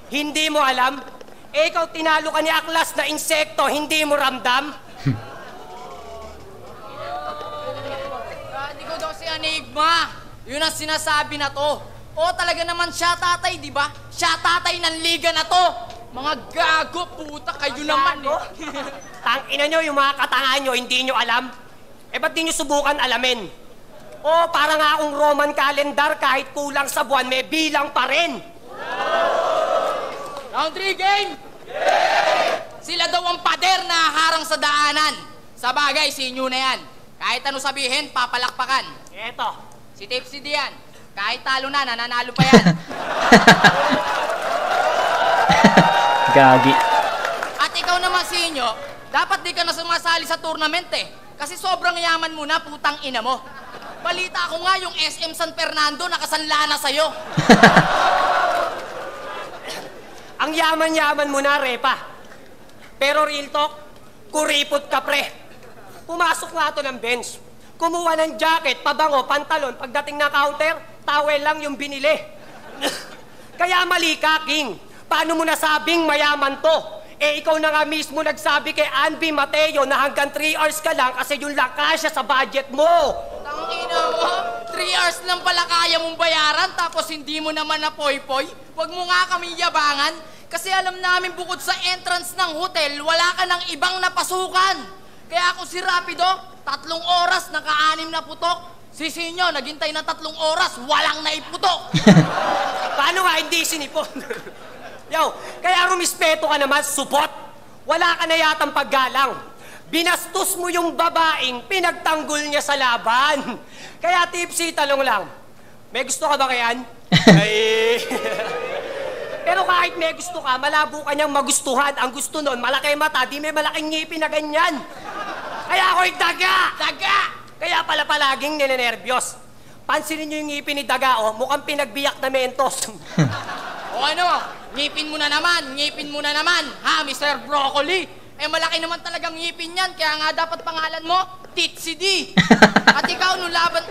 S4: Hindi mo alam? Ikaw tinalo ka ni Aklas na insekto, hindi mo ramdam?
S3: Hindi ko daw si Enigma. Yun ang sinasabi na to. O talaga naman siya tatay, di ba? Siya tatay ng liga na to. Mga gago, puta, kayo naman eh.
S4: Tangina nyo, yung mga katangahan nyo, hindi nyo alam? Ba't di nyo subukan alamin? O, para nga akong Roman calendar, kahit kulang sa buwan, may bilang pa rin.
S3: Round 3 game! Sila daw ang pader na harang sa daanan. Sa bagay, sinyo na yan. Kahit ano sabihin, papalakpakan.
S4: Eto.
S3: Si Tipsy diyan. Kahit talo na, nananalo pa yan.
S1: Gagi.
S3: At ikaw naman, sinyo, dapat di ka na sumasali sa tournament eh. Kasi sobrang yaman mo na, putang ina mo. Balita ko nga yung SM San Fernando nakasanla na sa'yo.
S4: Ang yaman-yaman mo na, Repa. Pero real talk, kuripot ka, pre. Pumasok nga to ng bench. Kumuha ng jacket, pabango, pantalon. Pagdating ng counter, towel lang yung binili. Kaya mali ka, King. Paano mo nasabing mayaman to? Eh, ikaw na nga mismo nagsabi kay Anby Mateo na hanggang 3 hours ka lang kasi yun lang kasya sa budget mo.
S3: Tangina mo, 3 hours lang pala kaya mong bayaran tapos hindi mo naman na poy-poy. Huwag mo nga kami yabangan kasi alam namin bukod sa entrance ng hotel, wala ka ng ibang napasukan. Kaya ako si Rapido, 3 oras, naka-6 na putok. Si Sinyo, naghintay na 3 oras, walang naiputok.
S4: Paano nga hindi sinipon? Yo, kaya rumispeto ka naman, supot. Wala ka na yatang paggalang. Binastos mo yung babaeng pinagtanggol niya sa laban. Kaya tipsy, talong lang. May gusto ka ba kayan? Ay. Pero kahit may gusto ka, malabo ka niyang magustuhan. Ang gusto nun, malaki mata, di may malaking ngipin na ganyan. Kaya ako'y daga!
S3: Daga!
S4: Kaya pala palaging ninenervyos. Pansinin niyo yung ngipin ni Daga, oh, mukhang pinagbiyak na mentos.
S3: O ano, ngipin mo na naman, ha, Mr. Broccoli? Eh, malaki naman talagang ngipin yan, kaya nga dapat pangalan mo, Titsy D. At ikaw, nung laban...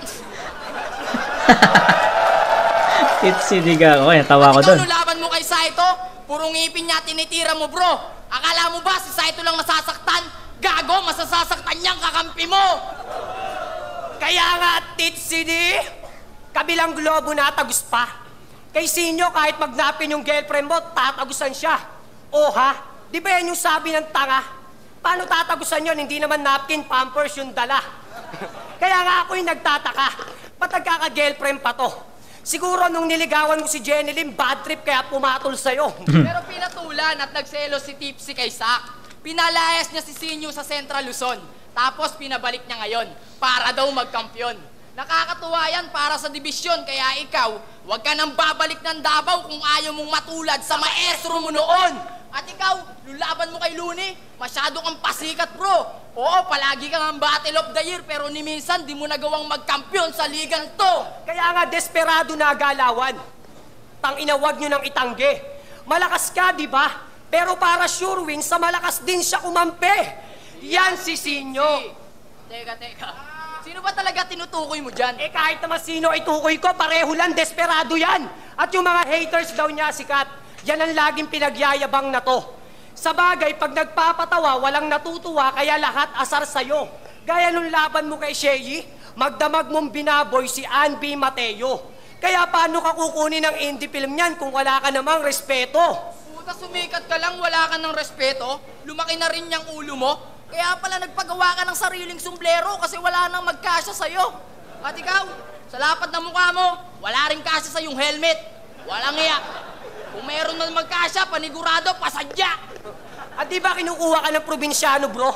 S1: Titsy D ka. Okay, tawa ko
S3: Ikaw,
S1: dun.
S3: nung laban mo kay Saito, puro ngipin niya tinitira mo, bro. Akala mo ba si Saito lang nasasaktan? Gago, masasasaktan niyang kakampi mo.
S4: Kaya nga, Titsy D, kabilang globo na tagus pa. Kay Sinyo, kahit magnapin yung girlfriend mo, tatagusan siya. O ha? Di ba yan yung sabi ng tanga? Paano tatagusan yun? Hindi naman napkin, pampers yung dala. Kaya nga ako'y nagtataka. Ba't nagkaka-girlfriend pa to? Siguro nung niligawan mo si Jenny Lim, bad trip kaya pumatol sa'yo.
S3: Pero pinatulan at nagselo si Tipsy kay Sak. Pinalayas niya si Sinyo sa Central Luzon. Tapos pinabalik niya ngayon para daw magkampyon. Nakakatuwa yan para sa dibisyon, kaya ikaw, huwag ka nang babalik ng Davao kung ayaw mong matulad sa maestro mo noon. At ikaw, lulaban mo kay Luni, masyado kang pasikat, bro. Oo, palagi kang ang Battle of the Year, pero ni minsan di mo nagawang magkampyon sa ligang to.
S4: Kaya nga desperado na galawan. Tang-inawag nyo ng itangge. Malakas ka, di ba? Pero para sure win, sa malakas din siya kumampi. Yan si Sinyo.
S3: Teka. Sino ba talaga tinutukoy mo dyan?
S4: Eh kahit naman sino itukoy ko, pareho lang, desperado yan. At yung mga haters daw niya, sikat, yan ang laging pinagyayabang na to. Sa bagay, pag nagpapatawa, walang natutuwa, kaya lahat asar sa'yo. Gaya nung laban mo kay Sheyi, magdamag mong binaboy si Anby Mateo. Kaya paano ka kukunin ng indie film niyan kung wala ka namang respeto?
S3: Puta, sumikat ka lang, wala ka ng respeto. Lumaki na rin yung ulo mo. Kaya pala nagpagawa ka ng sariling sumblero kasi wala nang magkasya sa'yo. At ikaw, sa lapad ng mukha mo, wala rin kasya sa yung helmet. Walang iya. Kung meron na magkasya, panigurado, pasadya.
S4: At di ba kinukuha ka ng probinsyano, bro?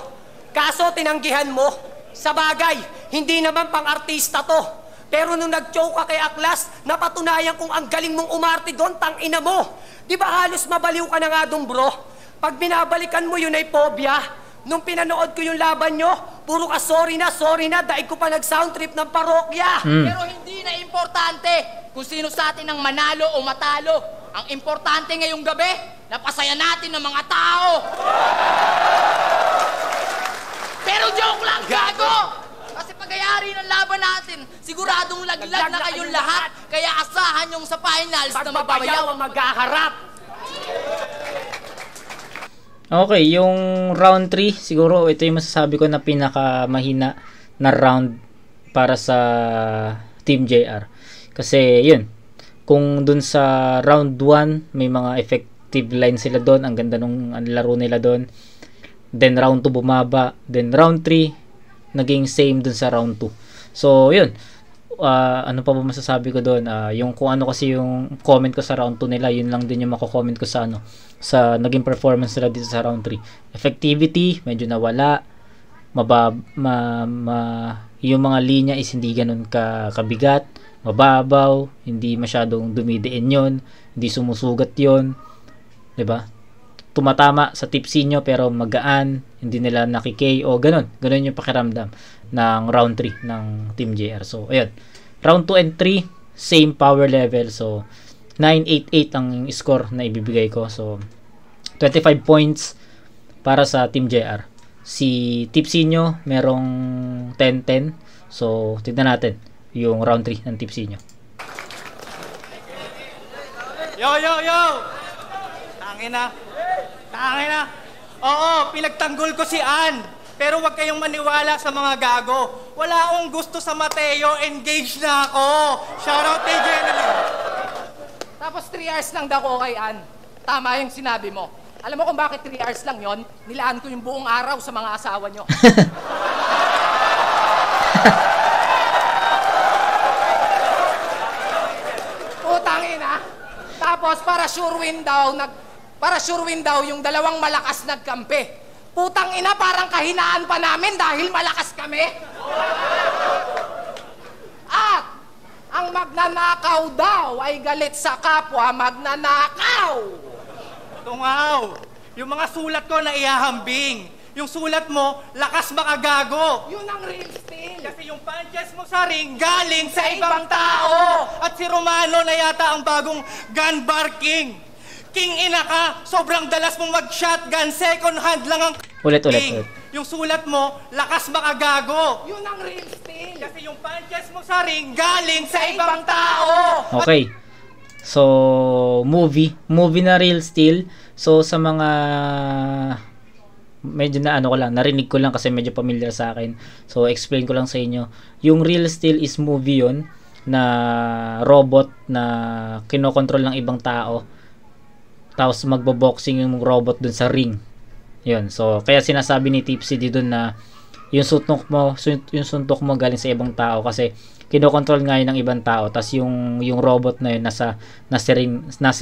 S4: Kaso tinanggihan mo. Sa bagay, hindi naman pang-artista to. Pero nung nag-choke ka kay Aklas, napatunayan kung ang galing mong umarte doon, tang-ina mo. Di ba halos mabaliw ka na nga doon, bro? Pag binabalikan mo yun ay phobia. Nung pinanood ko yung laban nyo, puro ka sorry na, daig ko pa nag-sound trip ng parokya.
S3: Pero hindi na importante kung sino sa atin ang manalo o matalo. Ang importante ngayong gabi, napasaya natin ng mga tao. Pero joke lang, gago! Kasi pagayari ng laban natin, siguradong laglag na kayong lahat. Kaya asahan yung sa finals na
S4: Pagbabayaw ang maghaharap.
S1: Okay, yung round 3, siguro ito yung masasabi ko na pinakamahina na round para sa Team JR. Kasi yun, kung dun sa round 1, may mga effective line sila doon, ang ganda nung laro nila doon. Then round 2 bumaba, then round 3 naging same dun sa round 2. So yun, ano pa ba masasabi ko doon? Yung kung ano kasi yung comment ko sa round 2 nila, yun lang din yung mako-comment ko sa sa naging performance nila dito sa round 3. Effectivity, medyo nawala. Yung mga linya is hindi ganun kabigat. Mababaw, hindi masyadong dumidiin yon, hindi sumusugat yon, 'di ba? Tumatama sa tipsy nyo pero magaan, hindi nila naki-KO, ganun yung pakiramdam ng round 3 ng Team JR. So ayun, round 2 and 3 same power level, so 9-8-8 ang score na ibibigay ko. So 25 points para sa Team JR. Si Tipsy nyo merong 10-10, So, tignan natin yung round 3 ng tipsy nyo.
S5: Yo! Tangin na. Oo, pinagtanggol ko si Ann. Pero wag kayong maniwala sa mga gago. Wala akong gusto sa Mateo, engaged na ako. Shoutout kay Jenny.
S3: Tapos 3 hours lang daw ko kay Ann. Tama yung sinabi mo. Alam mo kung bakit 3 hours lang yon? Nilaan ko yung buong araw sa mga asawa nyo. Putangin ha. Tapos para sure win daw yung dalawang malakas nagkampi. Putang ina, parang kahinaan pa namin dahil malakas kami. At ang magnanakaw daw ay galit sa kapwa magnanakaw.
S5: Tungaw, yung mga sulat ko na ihahambing. Yung sulat mo, lakas makagago.
S3: Yun ang real steal.
S5: Kasi yung punches mo sa ring galing sa ibang tao. At si Romano na yata ang bagong gun bar king. King ina ka, sobrang dalas mong mag-shotgun, second hand lang ang
S1: Ulit.
S5: Yung sulat mo, lakas makagago.
S3: Yun ang real steal.
S5: Kasi yung punches mo sa ring galing sa ibang tao.
S1: Okay. So, movie na real steal. So, sa mga medyo na ano ko lang, narinig ko lang kasi medyo familiar sa akin. So, explain ko lang sa inyo. Yung real steal is movie yun na robot na kinokontrol ng ibang tao. Tapos magbo-boxing yung robot dun sa ring. Yun. So, kaya sinasabi ni Tipsy dito na yung suntok mo galing sa ibang tao kasi kinokontrol nga yun ng ibang tao. Tapos yung robot na yun nasa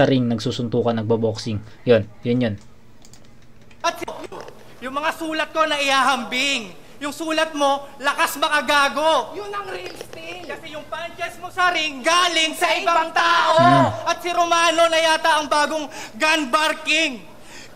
S1: ring nagsusuntukan, nagbo-boxing. Yun.
S5: At yung mga sulat ko na ihahambing. Yung sulat mo, lakas makagago.
S3: Yun ang real steal.
S5: Kasi yung punches mo sa ring galing sa ibang tao. At si Romano na yata ang bagong gun bar king.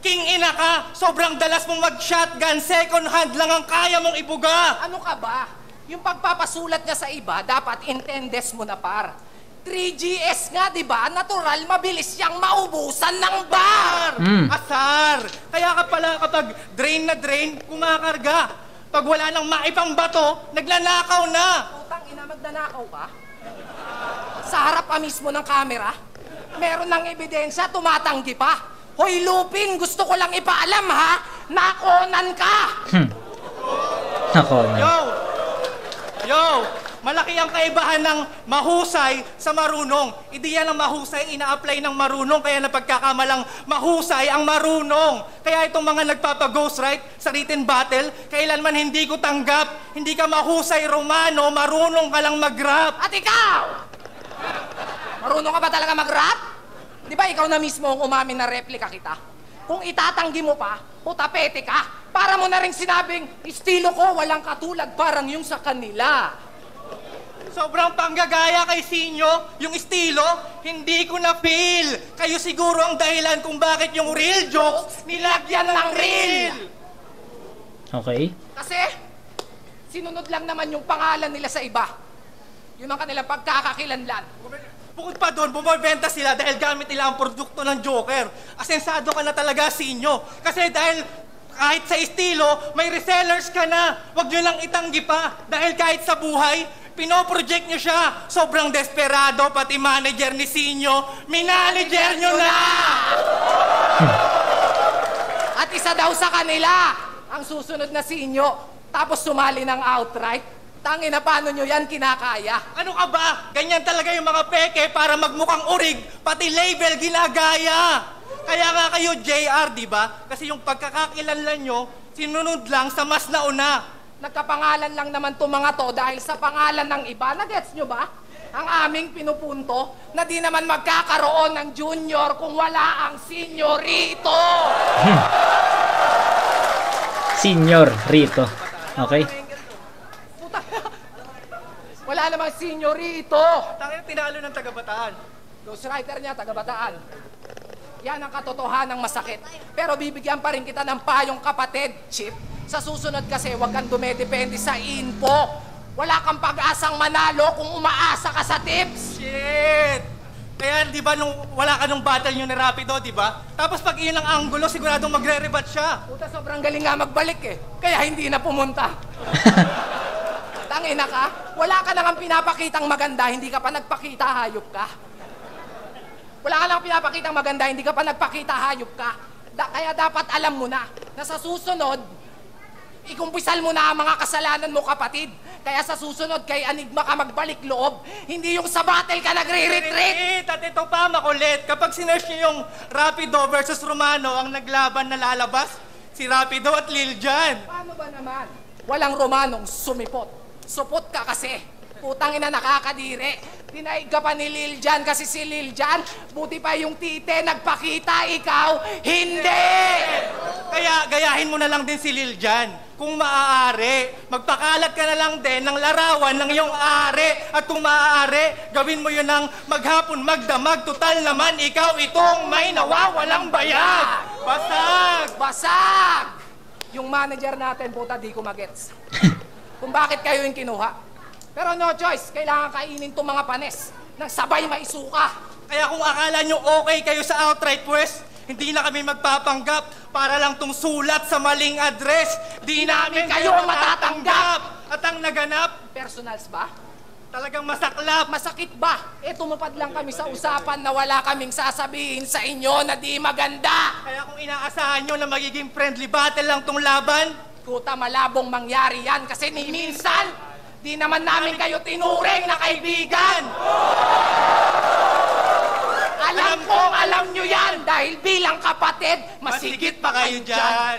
S5: King ina ka, sobrang dalas mong mag-shotgun, second hand lang ang kaya mong ibuga.
S3: Ano ka ba? Yung pagpapasulat niya sa iba, dapat intendes mo na par. 3GS nga, di ba? Natural, mabilis siyang maubusan ng bar.
S5: Asar! Kaya ka pala kapag drain na drain, kumakarga. Pag wala nang maibang bato, naglanakaw na.
S3: Putang ina, magnanakaw ka? Sa harap pa mismo ng camera, meron ng ebidensya, tumatanggi pa. Hoy Lupin, gusto ko lang ipaalam ha, nakonan ka.
S1: Nakonan.
S5: Yo! Malaki ang kaibahan ng mahusay sa marunong. Hindi yan ang mahusay, ina-apply ng marunong, kaya napagkakamalang mahusay ang marunong. Kaya itong mga nagpapag-ghostwrite sa written battle, kailanman hindi ko tanggap. Hindi ka mahusay, Romano, marunong ka lang mag-rap.
S3: At ikaw? Marunong ka ba talaga mag-rap? Di ba ikaw na mismo ang umamin na replika kita? Kung itatanggi mo pa, putapete ka. Para mo na rin sinabing, estilo ko walang katulad parang yung sa kanila.
S5: Sobrang panggagaya kay Sinyo, yung estilo, hindi ko na-feel. Kayo siguro ang dahilan kung bakit yung real jokes nilagyan ng real.
S1: Okay.
S3: Kasi, sinunod lang naman yung pangalan nila sa iba. Yun ang kanilang pagkakakilanlan.
S5: Bukod pa doon, bumibenta sila dahil gamit nila ang produkto ng Joker. Asensado ka na talaga, Sinyo. Kasi dahil kahit sa estilo, may resellers ka na. Huwag nyo lang itanggi pa. Dahil kahit sa buhay, pinoproject nyo siya. Sobrang desperado, pati manager ni Sinyo, minanager nyo na!
S3: At isa daw sa kanila, ang susunod na Sinyo, tapos sumali ng outright. Tangina, paano nyo yan kinakaya?
S5: Ano ka ba? Ganyan talaga yung mga peke para magmukhang urig, pati label ginagaya. Kaya nga kayo JR, di ba? Kasi yung pagkakakilanlan nyo, sinunod lang sa mas nauna.
S3: Nagkapangalan lang naman to mga to dahil sa pangalan ng iba. Nagets nyo ba? Ang aming pinupunto na di naman magkakaroon ng junior kung wala ang senyorito.
S1: Senior Rito. Okay?
S3: Puta. Wala namang senyorito.
S5: Tangina, tinalo ng taga-Bataan.
S3: Ghostwriter niya, taga-Bataan. Yan ang katotohanang masakit. Pero bibigyan pa rin kita ng payong kapatid, Chip. Sa susunod kasi, huwag kang dumedepende sa info. Wala kang pag-asang manalo kung umaasa ka sa tips.
S5: Shit! Kaya di ba nung wala ka nung battle nyo ni Rapido, di ba? Tapos pag iyon ang angulo, siguradong magre-rebat siya.
S3: Puta, sobrang galing nga magbalik eh. Kaya hindi na pumunta. Putang ina ka. Wala ka nang pinapakitang maganda, hindi ka pa nagpakita, hayop ka. Wala ka nang pinapakitang maganda, hindi ka pa nagpakita, hayop ka. Kaya dapat alam mo na sa susunod, ikumpisal mo na ang mga kasalanan mo, kapatid. Kaya sa susunod, kay Enigma ka magbalik loob. Hindi yung sa battle ka nagre-retreat.
S5: At ito pa, makulit. Kapag sinerch niyo yung Rapido versus Romano, ang naglaban na lalabas, si Rapido at Lil Jon.
S3: Paano ba naman? Walang Romanong sumipot. Supot ka kasi. Putang ina, nakakadiri. Dinaig ka pa ni Lil Jon kasi si Lil Jon, buti pa yung tite, nagpakita, ikaw, hindi!
S5: Kaya gayahin mo na lang din si Lil Jon. Kung maaari, magpakalat ka na lang din ng larawan ng iyong ari. At kung maaari, gawin mo yun ng maghapon, magdamag. Total naman, ikaw itong may nawawalang bayag. Basag!
S3: Basag! Yung manager natin, puta, di ko magets. Kung bakit kayo yung kinuha. Pero no choice, kailangan kainin itong mga panes nang sabay maisuka.
S5: Kaya kung akala nyo okay kayo sa outright pwes, hindi na kami magpapanggap para lang tong sulat sa maling address. Di namin kayo matatanggap. At ang naganap,
S3: Personals ba?
S5: talagang masaklap.
S3: Masakit ba? Tumupad lang kami sa usapan na wala kaming sasabihin sa inyo na di maganda.
S5: Kaya kung inaasahan nyo na magiging friendly battle lang tong laban,
S3: Kuta, malabong mangyari yan kasi ni minsan, di naman namin kayo tinuring na kaibigan. Alam kong alam nyo yan dahil bilang kapatid,
S5: masigit pa kayo dyan.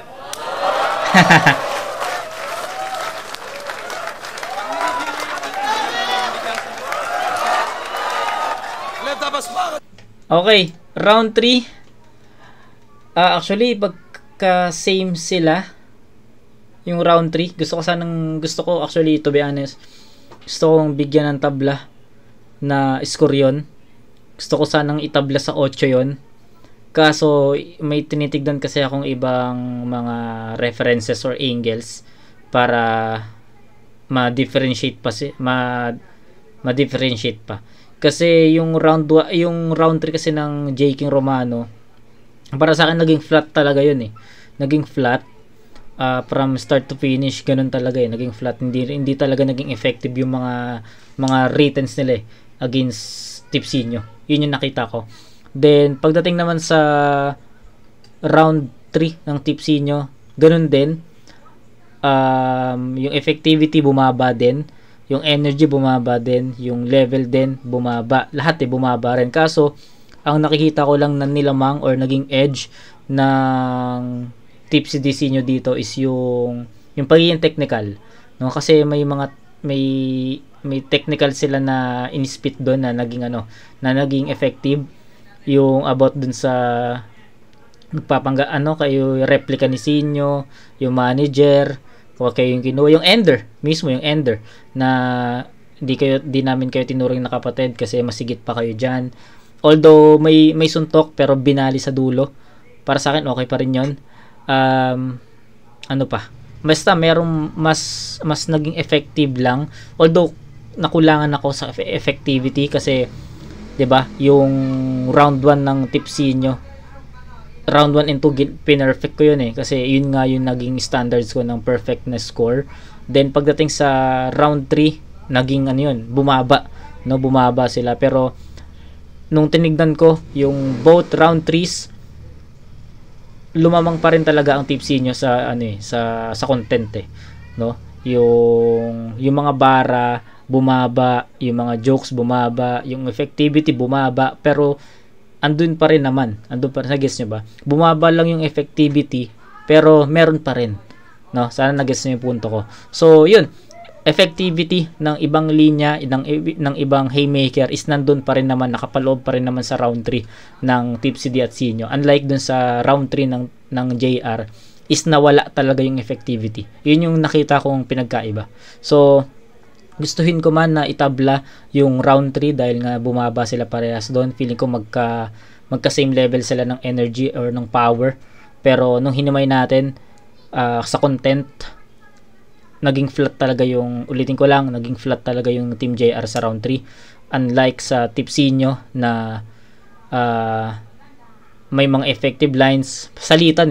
S1: Okay, round 3. Actually, pagka same sila, yung round 3, gusto ko actually, to be honest, gusto kong bigyan ng tabla na score yun. Gusto ko sanang itabla sa 8 yon. Kaso may tinitignan kasi akong ibang mga references or angles para ma-differentiate pa. Kasi yung round 3 kasi ng J. King Romano, para sa akin naging flat talaga yun eh. Naging flat from start to finish, ganun talaga eh. Naging flat, hindi talaga naging effective yung mga returns nila eh against Tipsinyo. Yun yung nakita ko. Then pagdating naman sa round 3 ng Tipsinyo, ganun din. Yung effectivity bumaba din, yung energy bumaba din, yung level din bumaba, lahat bumaba rin. Kaso ang nakikita ko lang na nilamang or naging edge ng Tipsy Disinyo dito is yung pagiging technical, no? Kasi may technical sila na in-spit doon na naging effective. Yung about dun sa kayo replica ni Sinyo, yung manager, o kayo yung kinuha, yung ender na di namin kayo tinuring na kapatid kasi masigit pa kayo dyan. Although may suntok pero binali sa dulo, para sa akin okay pa rin yun. Basta merong mas naging effective lang, although nakulangan ako sa effectivity kasi 'di ba yung round 1 ng Tipsinyo, round 1 and 2 pinerfect ko yun kasi yun nga yung naging standards ko ng perfectness score. Then pagdating sa round 3 naging bumaba sila, pero nung tinignan ko yung both round 3s, lumamang pa rin talaga ang Tipsinyo sa sa content no? Yung mga bara bumaba, yung mga jokes bumaba, yung effectivity bumaba, pero andun pa rin gets nyo ba? Bumaba lang yung effectivity pero meron pa rin, no? Sana nagets nyo yung punto ko. So yun, effectivity ng ibang linya, ng ibang haymaker is nandun pa rin naman, nakapaloob pa rin naman sa round 3 ng Tipsy D at Sinyo. Unlike dun sa round 3 ng JR is nawala talaga yung effectivity. Yun yung nakita kong pinagkaiba. So gustuhin ko man na itabla yung round 3 dahil nga bumaba sila parehas doon. Feeling ko magka same level sila ng energy or ng power. Pero nung hinimay natin sa content, naging flat talaga naging flat talaga yung Team JR sa round 3. Unlike sa Tipsinyo na may mga effective lines, salitan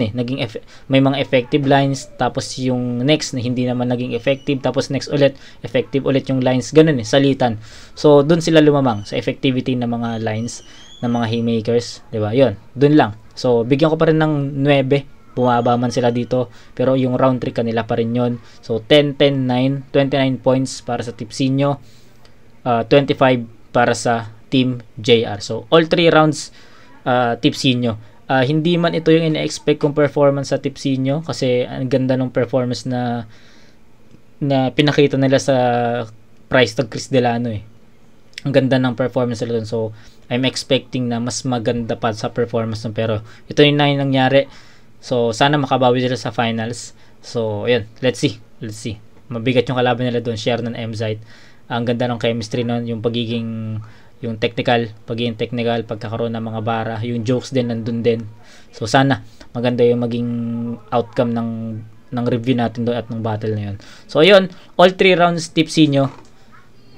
S1: may mga effective lines, tapos yung next na hindi naman naging effective, tapos next ulit effective ulit yung lines, ganun salitan. So dun sila lumamang sa effectivity ng mga lines ng mga haymakers, di ba? Yun, dun lang. So bigyan ko pa rin ng 9, bumaba man sila dito, pero yung round 3 kanila pa rin yun. So 10, 10, 9, 29 points para sa Tipsinyo, 25 para sa Team JR. So all 3 rounds Tipsinyo. Hindi man ito yung ina-expect kong performance sa Tipsinyo, kasi ang ganda ng performance na pinakita nila sa price tag Chris Delano Ang ganda ng performance nila dun. So I'm expecting na mas maganda pa sa performance nun, pero ito yung nangyari. So sana makabawi sila sa finals. So ayun, let's see. Mabigat yung kalaban nila doon, Share ng MZite. Ang ganda ng chemistry nun, yung pagiging technical, pagkakaroon ng mga bara, yung jokes din nandun din. So sana maganda yung maging outcome ng review natin doon at ng battle na yun. So ayun, all 3 rounds Tipsinyo,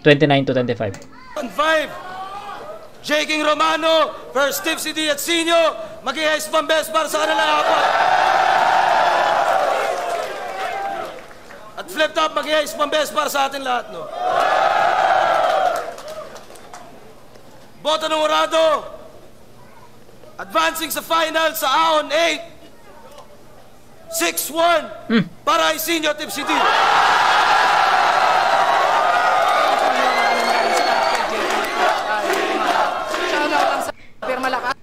S1: 29-25.
S2: 5, J. Romano versus Tipsy D at Sinyo. Mag-i-ice pang best para sa kanilang apat. At flip top, mag-i-ice pang best para sa atin lahat, no? Boto ng Orado, advancing sa final sa Ahon 8, 6-1 para Isinyo Tipsy D.
S3: Pero malakas.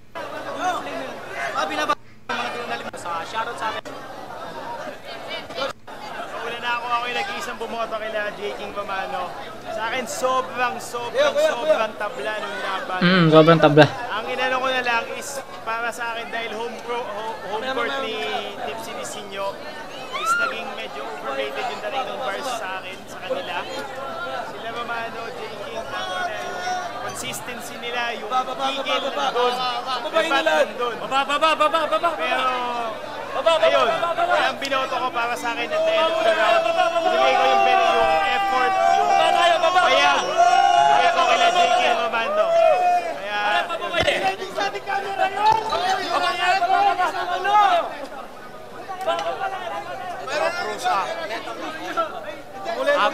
S5: Shoutout sa akin. Una na ako nag-iisang bumoto kila J. King Romano. Sa akin, sobrang tabla nung laban.
S1: Sobrang tabla.
S5: Ang inano ko na lang is, para sa akin, dahil home court ni Tipsy Disinyo is naging medyo overrated yung dating ng bars sa akin, sa kanila. Sila Romano, J. King, yung consistency nila, yung gigil nandun. Baba. Pero, ayun, kaya ang binoto ko para sa akin at the end of the round, binigay ko yung effort, yung bayag, binigay ko kila J.K. Romano. Kaya,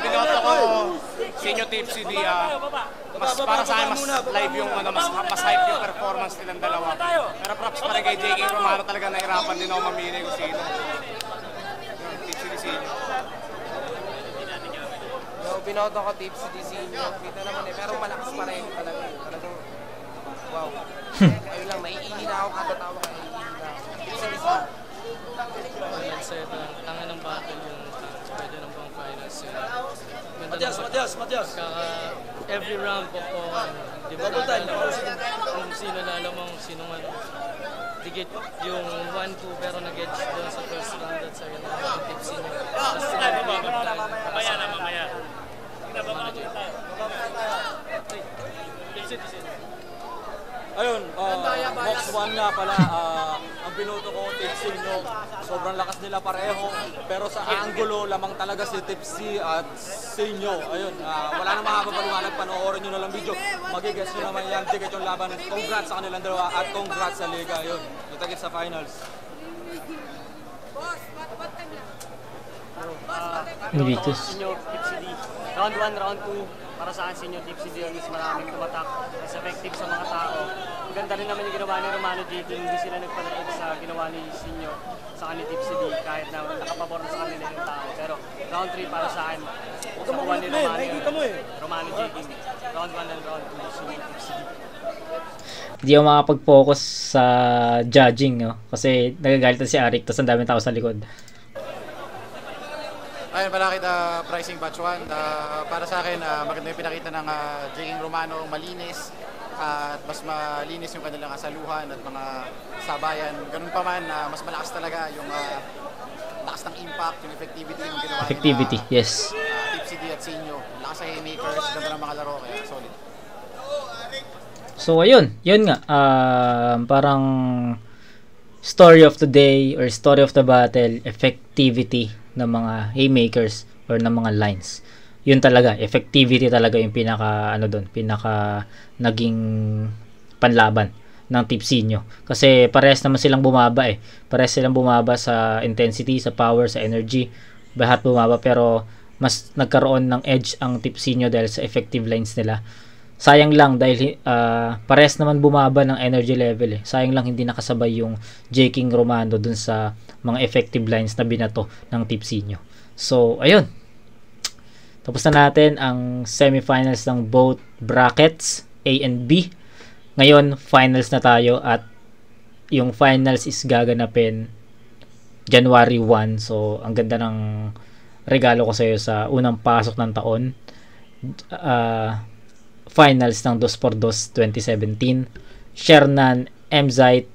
S6: binoto ko Sinyo Tipsy D. Mas para sa akin, mas live yung mas hype yung performance nilang dalawa. Pero props pa rin kay J.K. Romano, talaga nahirapan din ako mamili kung sino. Tipsy D Sinyo.
S7: Binoto ko Tipsy D Sinyo. Kita naman pero malakas pa rin talaga. Talagang wow. Ayun lang, maiini na ako katatawa kay Tipsy D Sinyo.
S8: Tangan ng battle yung pwede ng pang finals.
S2: Matias.
S8: Every round po di ba kung sino lalo mong sinong digit yung 1-2 pero nag-edge doon sa first round at second round yung Tipsy nyo. Tapos sinabi ko mamaya.
S9: Ayun, box 1 nga pala, ang binuto ko Tipsy nyo, sobrang lakas nila pareho, pero sa angulo lamang talaga si Tipsy at Sinyo. Ayun, wala nang makakapaliwanag, panoorin nyo na lang video, magigets nyo naman yan, ticket yung laban. Congrats sa kanilang dalawa at congrats sa Liga. Ayun, itagit sa finals.
S10: Sinyo, Tipsy D. Round 1, round 2. Para sa akin, Sinyo, Tipsy D, mas maraming tumatak. Mas effective sa mga tao. Maganda rin naman yung ginawa ni Romano J. King. Hindi sila nagpalagay sa ginawa ni Sinyo sa kanil Tipsy D. Kahit na nakapabor na sa kanila yung tao. Pero round 3 para sa akin, nakuha ni Romano J. King. Round 1 and round 2, Sinyo, Tipsy D.
S1: Hindi ako makapag-focus sa judging, no? Kasi nagagalit na si Arik, tapos ang daming tao sa likod.
S6: Ayun, malakit pricing batch 1. Para sa akin, maganda yung pinakita ng J. Romano, malinis. At mas malinis yung kanilang asaluhan at mga sabayan. Ganun pa man, mas malakas talaga yung lakas ng impact, yung effectivity yung ginawa
S1: Effectivity,
S6: nila,
S1: yes.
S6: Tipsy D at Sinyo. Lakas sa haymakers, ganda ng mga laro, kaya solid.
S1: So ayun nga, parang story of the day or story of the battle, effectivity ng mga haymakers or ng mga lines. Yun talaga, effectivity talaga yung pinaka naging panlaban. ng Tipsinyo. Kasi parehas naman silang bumaba eh. Parehas silang bumaba sa intensity, sa power, sa energy. Lahat bumaba, pero mas nagkaroon ng edge ang Tipsinyo dahil sa effective lines nila. Sayang lang dahil parehas naman bumaba ng energy level eh. Sayang lang hindi nakasabay yung J. King Romano dun sa mga effective lines na binato ng Tipsinyo. So, ayun. Tapos na natin ang semifinals ng both brackets, A and B. Ngayon, finals na tayo at yung finals is gaganapin January 1. So, ang ganda ng regalo ko sa iyo sa unang pasok ng taon. Finals ng 2x2 2017, Shernan Mzite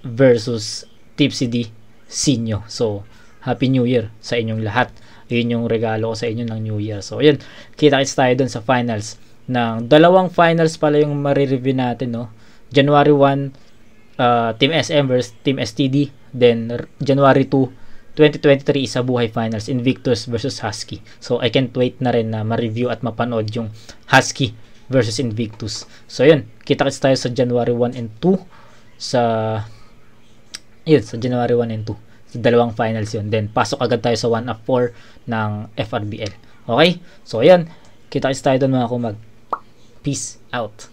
S1: versus Tipsy D Sinyo. So, Happy New Year sa inyong lahat. Yun yung regalo ko sa inyo ng New Year. So, yun. Kita-kits tayo dun sa finals. Ng dalawang finals pala yung marireview natin, no? January 1, Team SM versus Team STD. Then, January 2, 2023 isa buhay finals, Invictus versus Husky. So, I can't wait na rin na ma-review at mapanood yung Husky versus Invictus. So, yun. Kita-kits tayo sa January 1 and 2. Sa January 1 and 2. Sa dalawang finals yun. Then, pasok agad tayo sa 1 of 4 ng FRBL. Okay? So, ayan. Kita-kits tayo doon mga kumag. Peace out.